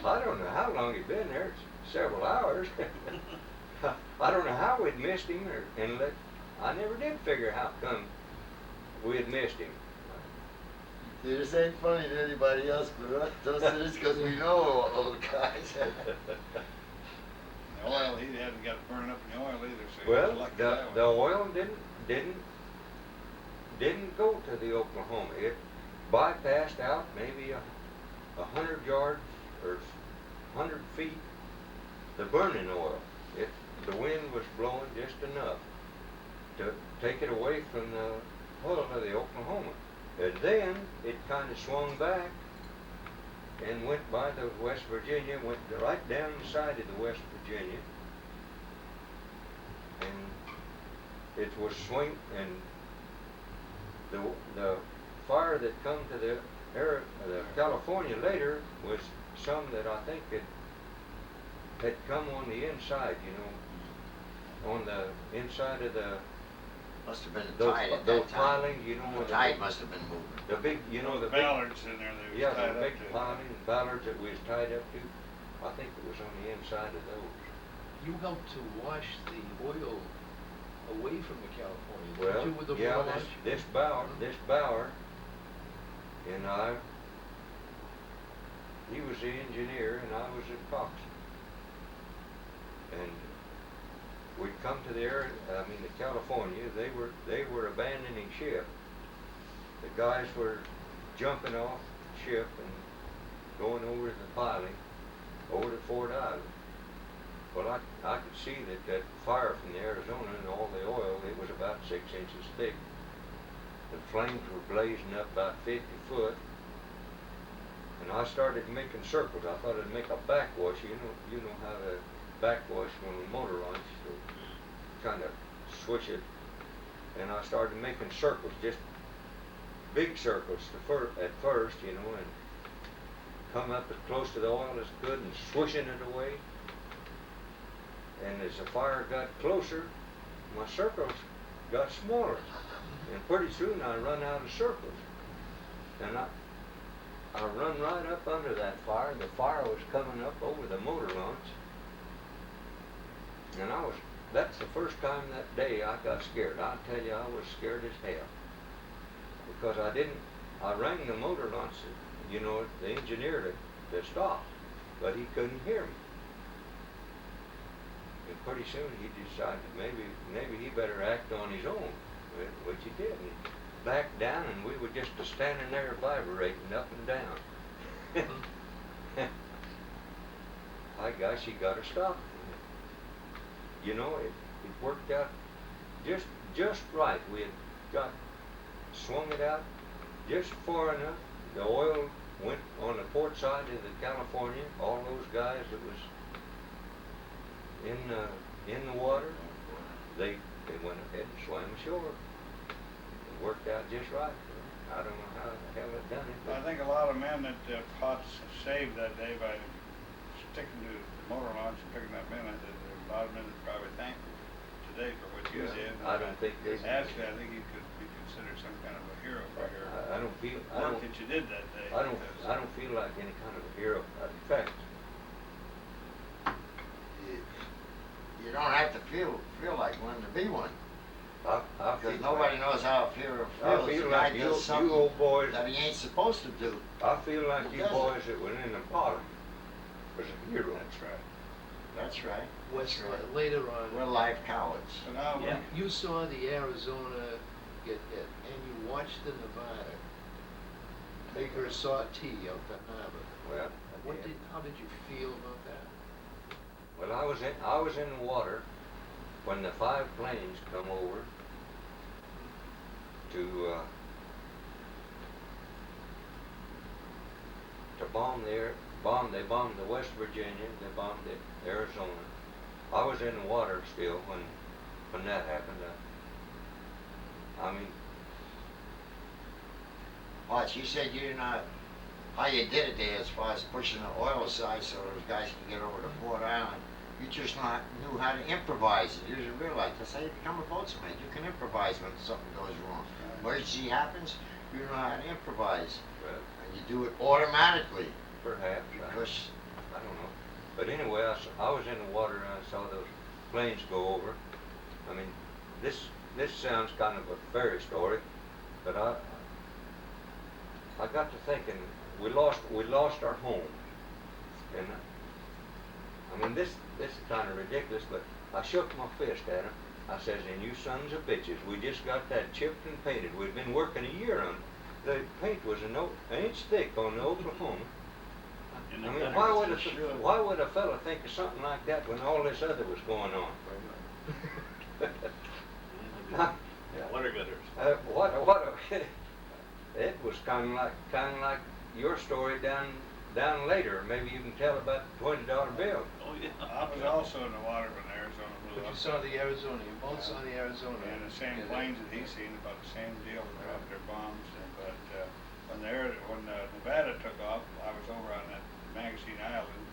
I don't know how long he'd been there. Several hours. I don't know how we'd missed him, I never did figure how come we had missed him. This ain't funny to anybody else but us, because we know all the guys. The oil, he hadn't got burned up in the oil either, so he was Well, lucky the that way. oil didn't go to the Oklahoma. It bypassed out maybe 100 yards or 100 feet the burning oil. The wind was blowing just enough to take it away from the hull of the Oklahoma. And then it kind of swung back and went by the West Virginia, went right down the side of the West Virginia. And it was swing, and the fire that come to the California later was some that I think had come on the inside, on the inside of the Must have been a those tide at those that time. pilings, The the tide big, must have been moving. the big, the big, Ballards in there that was yeah, tied the up big to. pilings and ballards that we was tied up to. I think it was on the inside of those. You helped to wash the oil away from the California, didn't Well, you, with the yeah, barge? this Bauer, and he was the engineer and I was the coxswain. And we'd come to the California, they were abandoning ship. The guys were jumping off ship and going over the piling, over to Fort Island. Well, I could see that fire from the Arizona and all the oil, it was about 6 inches thick. The flames were blazing up about 50 foot. And I started making circles. I thought I'd make a backwash. You know how to backwash when the motor runs, so kind of switch it. And I started making circles, just big circles at first, you know, and come up as close to the oil as good and swishing it away. And as the fire got closer, my circles got smaller. And pretty soon I run out of circles. And I run right up under that fire. The fire was coming up over the motor launch. And that's the first time that day I got scared. I tell you, I was scared as hell. Because I rang the motor launch, you know, the engineer to stop. But he couldn't hear me. And pretty soon he decided maybe he better act on his own, which he did. He backed down, and we were just standing there vibrating up and down. I guess he got to stop. You know, it worked out just right. We had swung it out just far enough. The oil went on the port side of the California. All those guys that was in the water, they went ahead and swam ashore. It worked out just right. I don't know how the hell it done it. I think a lot of men that Potts saved that day by sticking to the motor launch and picking up men, I think a lot of men are probably thankful today for what you did. I don't think they. Actually, I think you could be considered some kind of a hero for your I don't feel. work that you did that day. I don't feel like any kind of a hero. In fact, You don't have to feel like one to be one. I Because feel nobody knows how a hero I feels. feel The like guy you does something old boys. that he ain't supposed to do. I feel like Who you doesn't? boys that were in the bottom was a hero. That's right. That's right. Wes, right. later on, We're life cowards. So now Yeah. you saw the Arizona get hit, and you watched the Nevada make her sortie out the harbor. Well, How did you feel about that? well, I was in the water when the 5 planes come over to bomb they bombed the West Virginia, they bombed the Arizona. I was in the water still when that happened. I mean, Watch, you said you didn't know how you did it there as far as pushing the oil aside so those guys can get over to Fort Island. You just knew how to improvise it. You didn't realize that's how you become a boatsman. You can improvise when something goes wrong. Emergency happens, you know how to improvise. well, And you do it automatically perhaps. because I don't know. But anyway, I was in the water and I saw those planes go over. I mean, this sounds kind of a fairy story, but I got to thinking we lost our home, and I mean this is kind of ridiculous, but I shook my fist at them. I says, "And you sons of bitches, we just got that chipped and painted. We'd been working a year on it. The paint was an inch thick on the Oklahoma. I mean, why would a fella think of something like that when all this other was going on?" Water gutters. It was kind of like your story down later. Maybe you can tell about the $20 bill. Oh, yeah. I was also in the water when Arizona blew But up. you saw the Arizona, you both saw the Arizona. And the same Yeah, planes that he's seen, about the same deal, they dropped their bombs. But when Nevada took off, I was over on that Magazine Island,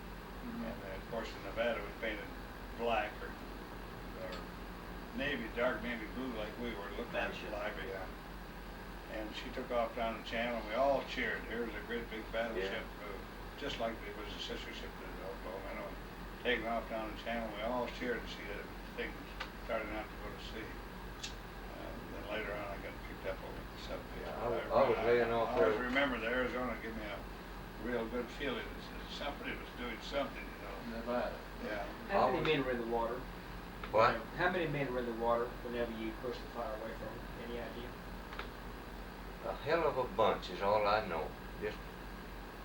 and of course the Nevada was painted black or dark navy blue like we were, looking like Battleship. Live, yeah. And she took off down the channel, and we all cheered. Here was a great big battleship, just like it was a sister ship to the Oklahoma, taking off down the channel. We all cheered to see that thing starting out to go to sea. Then later on, I got picked up over the subject. I was laying off I there. always remember the Arizona gave me a real good feeling. Somebody was doing something, you know. Nevada. Yeah. How many men were in the water? What? How many men were in the water whenever you pushed the fire away from them? Any idea? A hell of a bunch is all I know. Just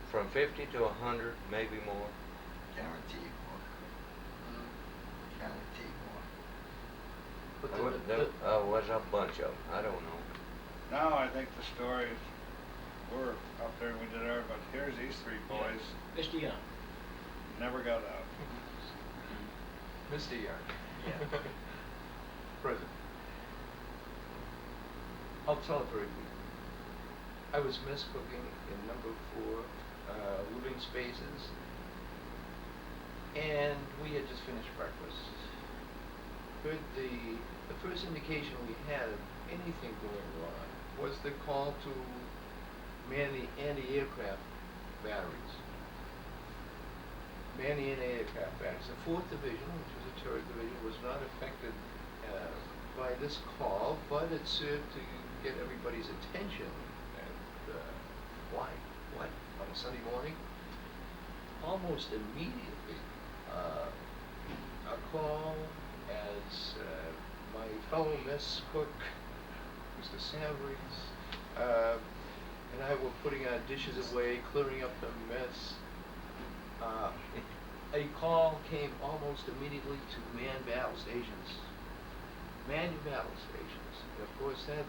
from 50 to 100, maybe more. guaranteed. But was a bunch of them, I don't know. Now I think the stories were up there and we did our, but here's these three boys, Mr. Young. never got out. Mr. Young. Yeah. Present. I'll tell it very briefly. I was mess cooking in number 4, living spaces, and we had just finished breakfast. Heard the first indication we had of anything going wrong was the call to man the anti-aircraft batteries. Man the anti-aircraft batteries. The 4th Division, which was a turret division, was not affected by this call, but it served to get everybody's attention. And why? What? On a Sunday morning? Almost immediately, a call as my fellow mess cook, Mr. Savarese, and I were putting our dishes away, clearing up the mess. A call came almost immediately to man battle stations. Man your battle stations. And of course, that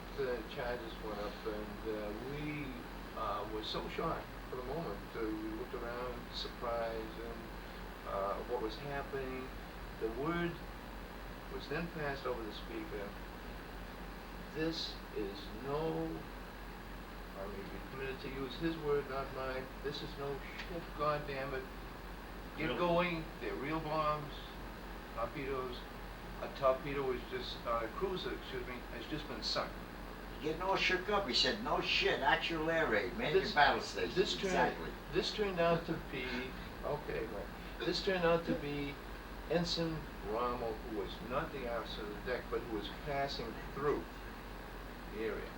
charges went up, and we were so shocked for the moment. We looked around, surprised, and what was happening. The word was then passed over the speaker. This is no, I may be permitted to use his word, not mine. This is no shit, goddammit. Get going. They're real bombs, torpedoes. A torpedo is just, a cruiser, has just been sunk. Getting all shook up. He said, "No shit, actual air raid, man your battle station." Exactly. This turned out to be, okay, right. This turned out to be Ensign Rommel, who was not the officer of the deck, but who was passing through the area.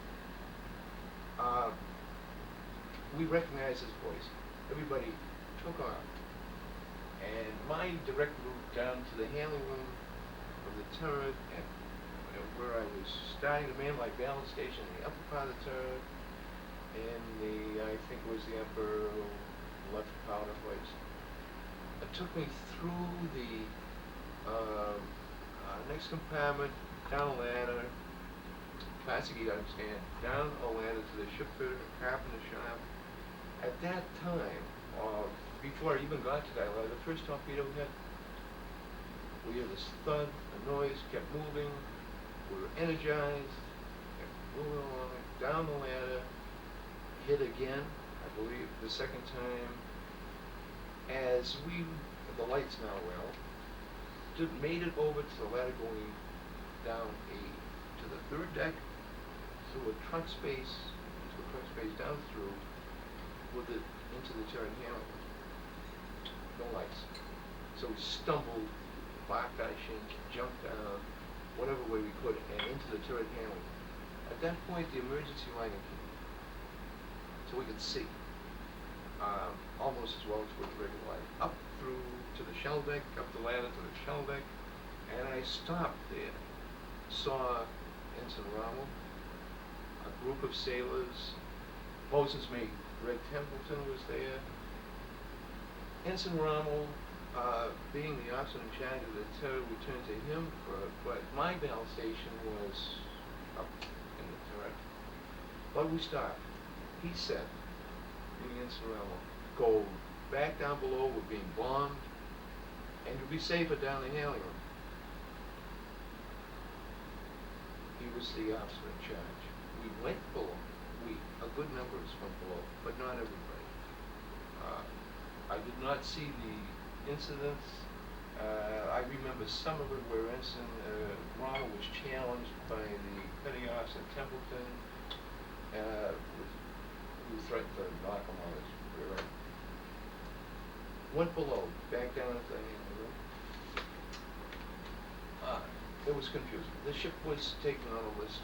We recognized his voice. Everybody took off. And my direct route down to the handling room of the turret, and where I was starting to man my battle station in the upper part of the turret, and I think it was the upper left powder hoist. It took me through the next compartment, down a ladder, classic, you understand, down a ladder to the shipfitter carpenter shop. At that time, before I even got to that ladder, the first torpedo hit. We heard this thud, a noise, kept moving. We were energized, kept moving along, down the ladder, hit again, I believe, the second time. As the lights now well, made it over to the ladder going down to the 3rd deck, through a trunk space, down through, with it into the turret handle. No lights. So we stumbled, barked our shins, jumped down, whatever way we could, and into the turret handle. At that point, the emergency lighting came, so we could see almost as well as with the regular light. Up through to the shell deck, up the ladder to the shell deck, and I stopped there. Saw Ensign Rommel, a group of sailors, boatswain's mate Red Templeton was there. Ensign Rommel, being the officer in charge of the turret, we turned to him but my battle station was up in the turret. But we stopped. He said, being Ensign Rommel, go back down below, we're being bombed, and you'll be safer down the handling room. He was the officer in charge. We went below. A good number of us went below, but not everybody. I did not see the incidents. I remember some of it where Ensign Rommel was challenged by the petty officer Templeton, who threatened to knock him on his rear end. Went below, back down at the handling room. It was confusing. The ship was taken on a list.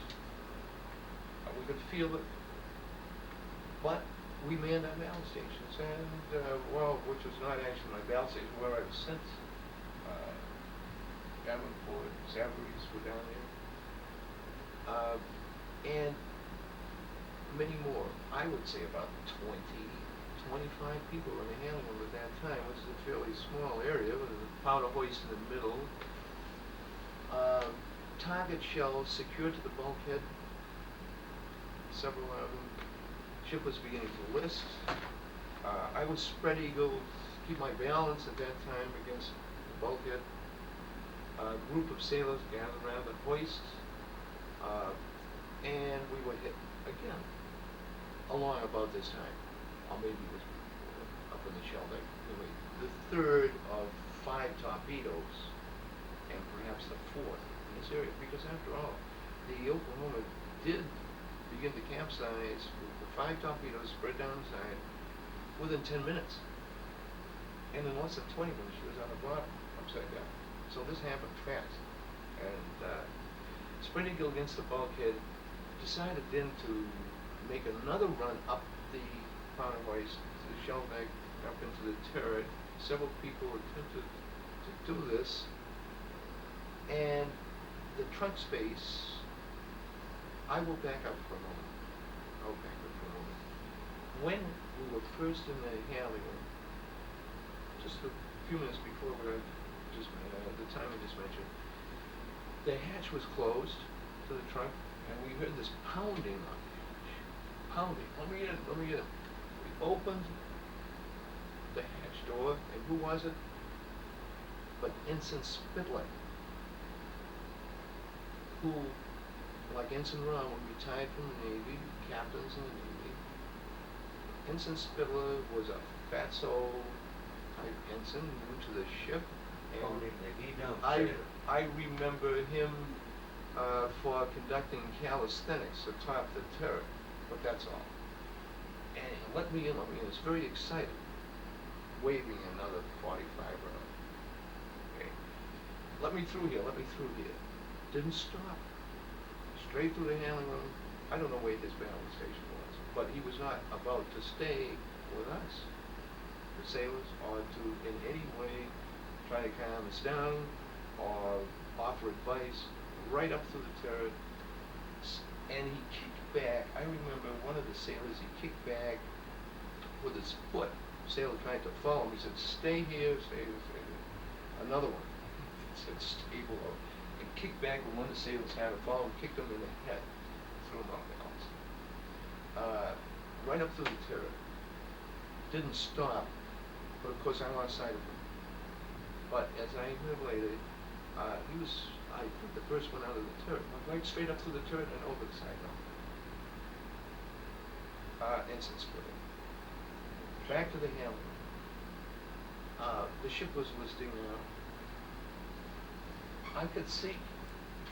We could feel it, but we manned our battle stations, and which was not actually my battle station, where I was sent. Davenport, Savarese were down there, and many more. I would say about 20, 25 people were in the handling room at that time. It was a fairly small area with a powder hoist in the middle. target shells secured to the bulkhead, several of them. Ship was beginning to list. I would spread eagle, keep my balance at that time against the bulkhead. A group of sailors gathered around the hoist, and we were hit again, along about this time, or maybe it was up in the shell deck. Anyway, the third of 5 torpedoes, and perhaps the fourth in this area, because after all, the Oklahoma did begin to capsize with the 5 torpedoes spread down the side within 10 minutes. And in less than 20 minutes, she was on the bottom, upside down. So this happened fast. And spread eagle against the bulkhead, decided then to make another run up the powder hoist to the shell deck, up into the turret. Several people attempted to do this, and the trunk space, I will back up for a moment. I'll back up for a moment. When we were first in the handling room, just a few minutes before what I just the time I just mentioned, the hatch was closed to the trunk, and we heard this pounding on the hatch. Pounding. Let me in, let me in. We opened the hatch door, and who was it? But Ensign Spitler, who, like Ensign Ron, when retired from the Navy, captains in the Navy, Ensign Spitler was a fatso type ensign, new to the ship. Called him the he-dump I sailor. remember him for conducting calisthenics atop the turret, but that's all. And let me in, it's very excited, waving another 45 around. Okay. Let me through here. Didn't stop. Straight through the handling room. I don't know where his balance station was, but he was not about to stay with us, the sailors, or to in any way try to calm us down or offer advice. Right up through the turret, and he kicked back. I remember one of the sailors, he kicked back with his foot. Sailor tried to follow him. He said, stay here, stay here, stay here. Another one said, stay below. And kicked back when one of the sailors had to follow him, kicked him in the head, threw him off balance. Right up through the turret. Didn't stop, but of course I lost sight of him. But as I heard later, he was, I think, the first one out of the turret. Went right straight up through the turret and over the side now. Ensign Spitler. Back to the handling. The ship was listing now. I could see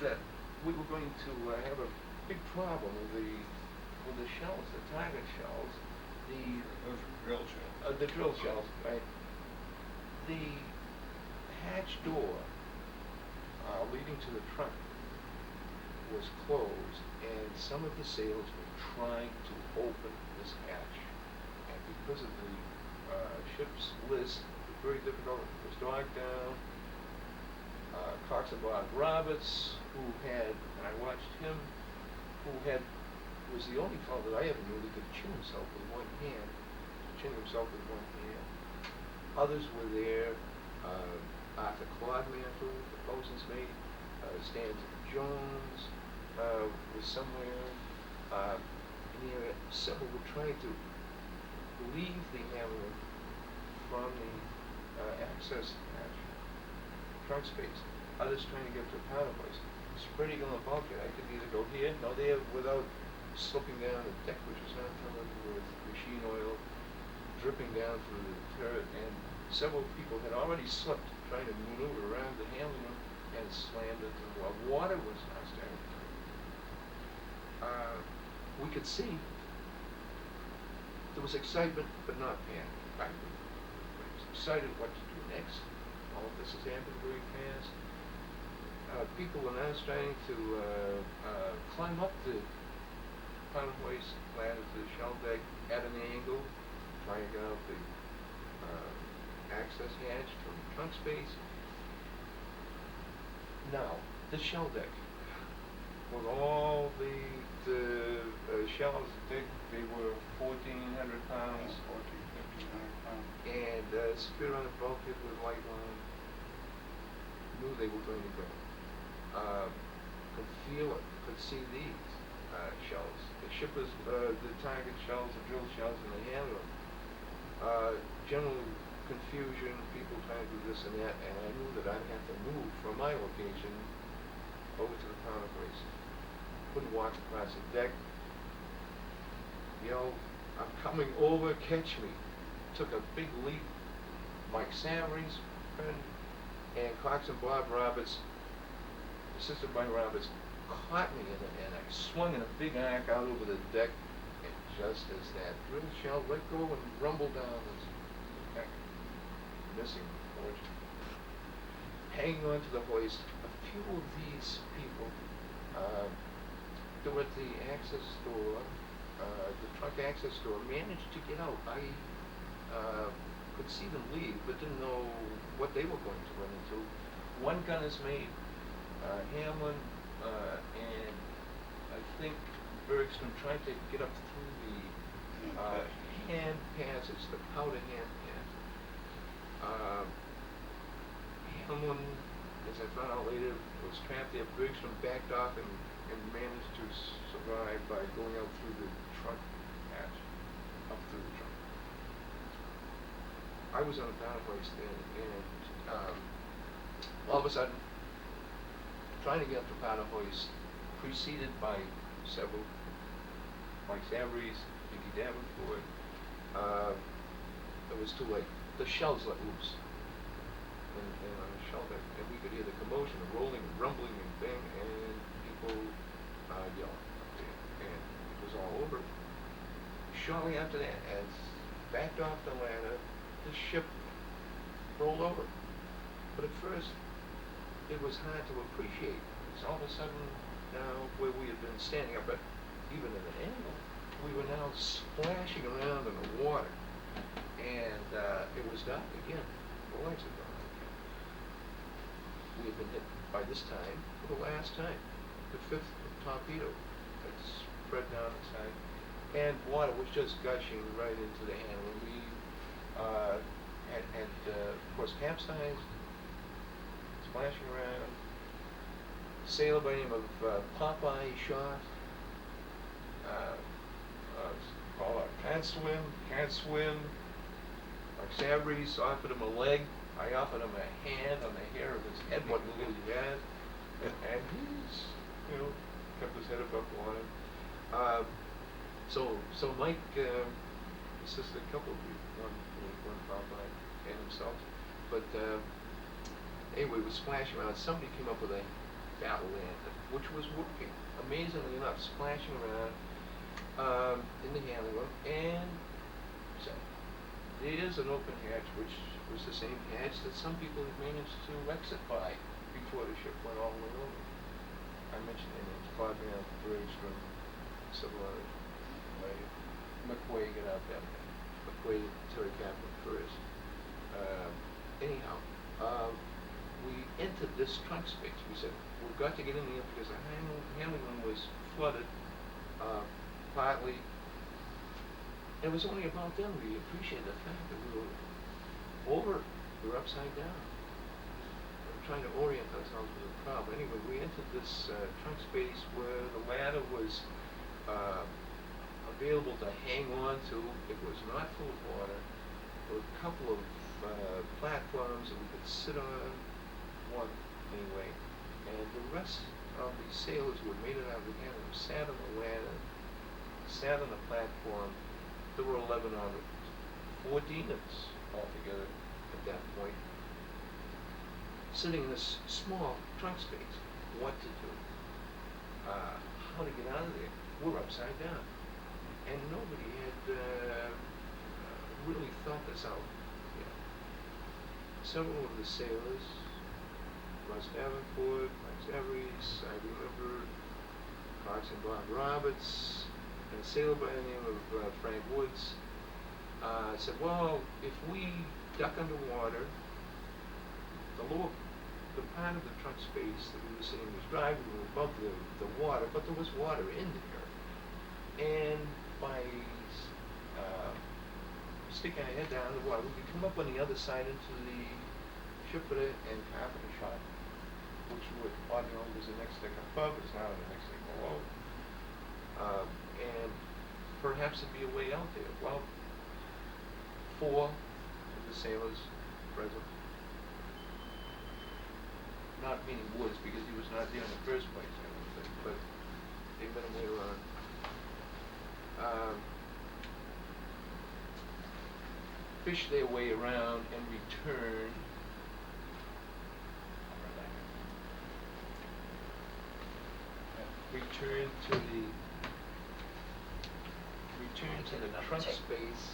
that we were going to have a big problem with the shells, the target shells. Those are drill shells. The drill shells, right? The hatch door leading to the trunk was closed, and some of the sailors were trying to open this hatch. And because of the ship's list, it was very difficult. It was dark down. Coxabog Roberts, who had, and I watched him, was the only fellow that I ever knew that could chin himself with one hand. Others were there. Arthur Clodmantle, the bosun's mate, Stanton Jones was somewhere. And there several were trying to leave the handling from the access hatch, trunk space. Others trying to get to the powder hoist. Spreading on the bulkhead, I could either go here, no there, without slipping down the deck, which was not covered with machine oil, dripping down through the turret, and several people had already slipped trying to maneuver around the handling room and slammed into the wall. Water was now starting to come. We could see there was excitement, but not panic. I was excited what to do next. All of this has happened very fast. People were now starting to climb up the powder hoist ladder to the shell deck at an angle, trying to get out the access hatch from trunk space. Now, the shell deck, with all the shells, they were 1,400 pounds. 1,500 pounds. And secured on the bulkhead with light line. Knew they were going to go. could feel it, could see these shells. The shippers, the target shells, the drill shells, and the hand them. General confusion, people trying to do this and that, and I knew that I'd have to move from my location over to the powder place. Couldn't walk across the deck. Yelled, "I'm coming over, catch me." Took a big leap. Mike Savarese, friend, and Cox and Bob Roberts, assisted by Roberts, caught me in it, and I swung in a big arc out over the deck, and just as that drill shell let go and rumbled down this deck, missing, fortunately. Hanging onto the hoist, a few of these people, they were at the access door, the truck access door, managed to get out. I could see them leave, but didn't know what they were going to run into. One gunner's mate, Hamlin, and I think Bergstrom tried to get up through the hand passage, the powder hand pass. Hamlin, as I found out later, was trapped there. Bergstrom backed off and managed to survive by going out through the trunk hatch, up through the trunk. I was on a powder hoist then, and all of a sudden, trying to get up the powder hoist, preceded by several, Mike Savarese, Dickie Davenport, it was too late. The shells let loose. And on the shell deck, and we could hear the commotion, the rolling, and rumbling, and bang, and people yelling up there, and it was all over. Shortly after that, as backed off the ladder, the ship rolled over. But at first, it was hard to appreciate. Because all of a sudden, now where we had been standing up, but even at an angle, we were now splashing around in the water, and it was dark again. The lights had gone. We had been hit by this time for the last time. The fifth torpedo had spread down the side, and water was just gushing right into the handle. We had of course, capsized, splashing around. Sailor by the name of Popeye shot. Call out, can't swim. Like Savarese offered him a leg. I offered him a hand on the hair of his head, what little he had, and he's, kept his head above water. So Mike assisted a couple of people, one Popeye and himself, but anyway, we splashing around. Somebody came up with a battle lantern, which was working, amazingly enough, splashing around in the handling room, and so there's an open hatch, which was the same hatch that some people had managed to exit by before the ship went all the way over. I mentioned their names, Todd, Bergstrom, several others. McQuay got out that way. McQuay, Terry Kaplan first. Anyhow, we entered this trunk space. We said, we've got to get in there because the handling room was flooded, partly. It was only about then we appreciated the fact that we were we were upside down. We were trying to orient ourselves with the problem. Anyway, we entered this trunk space where the ladder was available to hang on to. It was not full of water. There were a couple of platforms that we could sit on, one anyway, and the rest of the sailors who had made it out of the handle sat on the ladder, sat on the platform. There were 11 of it, 14 of us altogether at that point, sitting in this small trunk space. What to do? How to get out of there? We're upside down, and nobody had really thought this out. Several of the sailors, Russ Davenport, Mike Savarese, I remember Cox and Bob Roberts, and a sailor by the name of Frank Woods, said, well, if we duck underwater, the part of the trunk space that we were sitting was dry, we were above the water, but there was water in there. And by sticking our head down in the water, we could come up on the other side into the ship and carpenter shot. which ordinarily was the next deck above, is now the next deck below. And perhaps there'd be a way out there. Well, 4 of the sailors present, not meaning Woods because he was not there in the first place, I don't think, but they met him later on. Fish their way around and return. Return to the trunk space.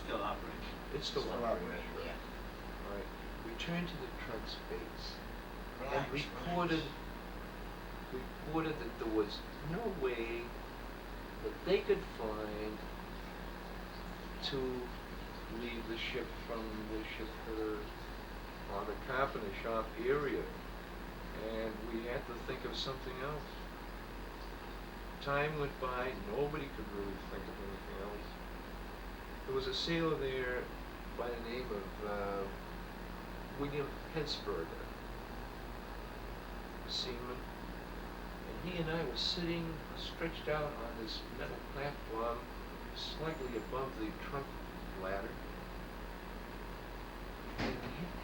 Still operating. It's still Still operating. operating, Right. yeah. Right. Return to the trunk space and Relax, reported that there was no way that they could find to leave the ship from the shipper or the carpenter shop area, and we had to think of something else. Time went by, nobody could really think of anything else. There was a sailor there by the name of William Hensberger, a seaman, and he and I were sitting stretched out on this metal platform slightly above the trunk ladder. And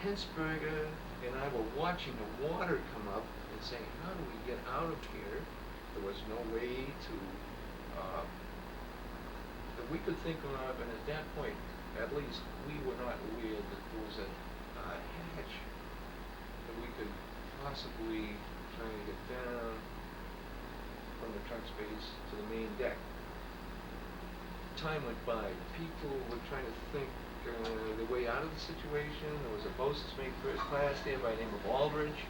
Hensberger and I were watching the water come up and saying, how do we get out of here? There was no way to, that we could think of, and at that point, at least, we were not aware that there was a hatch that we could possibly try to get down from the trunk space to the main deck. Time went by. People were trying to think their way out of the situation. There was a boatswain's mate first class there by the name of Aldridge,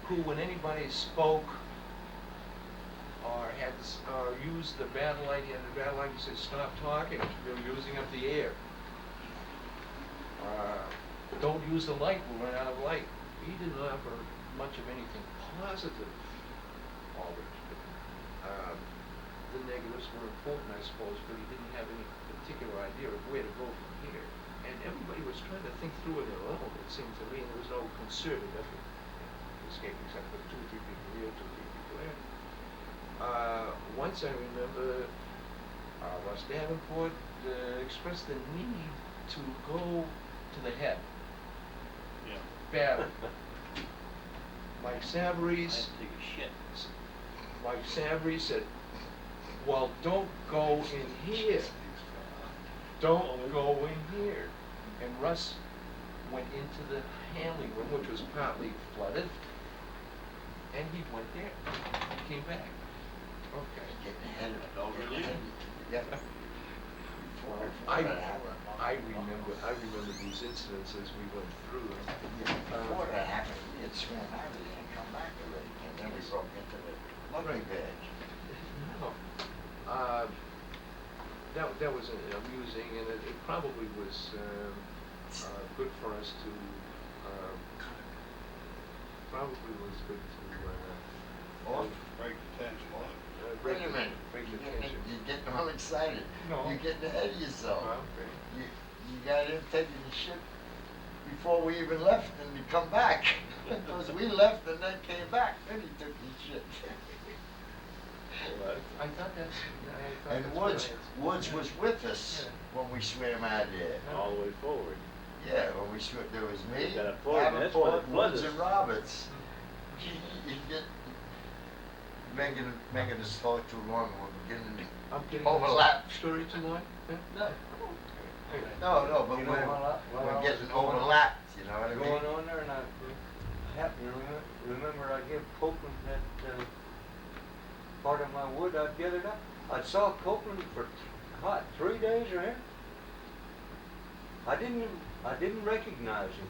who, when anybody spoke or had or used the battle light, he said, "Stop talking. You're using up the air. Don't use the light. We'll run out of light." He didn't offer much of anything positive, Aldridge. The negatives were important, I suppose, but he didn't have any particular idea of where to go from here. And everybody was trying to think through it their own, it seemed to me, and there was no concerted effort to escape except for 2 or 3 people here, 2 or 3 people there. Once I remember Ross Davenport expressed the need to go to the head. Yeah. Battle. Mike I Savarese. had to take a shit. Mike Savarese said, "Well, don't go in here. Don't go in here." And Russ went into the handling room, which was partly flooded, and he went there. He came back. Okay. Getting ahead of it. Oh, really? Yep. I remember these incidents as we went through them. Before that happened, we had swam out of there and come back already, and then we broke into the lumbering bed. No. That was amusing, and it probably was good for us to, Break the tension. Wait a minute, break the you're tension. getting all excited. No. You're getting ahead of yourself. Okay. You got him taking the ship before we even left and we come back. Because we left and then came back, then he took his ship. I thought that's. And Woods was with us Yeah. when we swam out there. All the way forward. Yeah, when we swam, there was me, Got a forward, and that's why Davenport, the flood Woods, is- and Roberts. You get making this talk too long, we're getting I'm getting overlap. this story too long? Yeah? No, but You know, we're getting overlapped, you know what I mean? Going on there, and I happened to remember I gave Copeland that part of my wood I'd gathered up. I saw Copeland for 3 days or here. I didn't recognize him,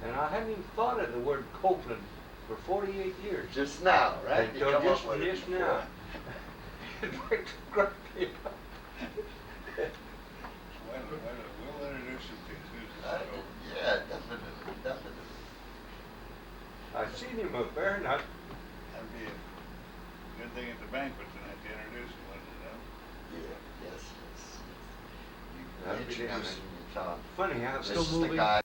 and I hadn't even thought of the word Copeland for 48 years. Just now, right? You Until come up with it just before. now. It makes a great deal. We'll introduce him to Uh, Susan. yeah, definitely. I seen him up there, and I That'd be a good thing at the banquet tonight to introduce him, wouldn't it, though? Yeah, yes. That'd be Introducing you, Tom. funny how Still This is the moving? guy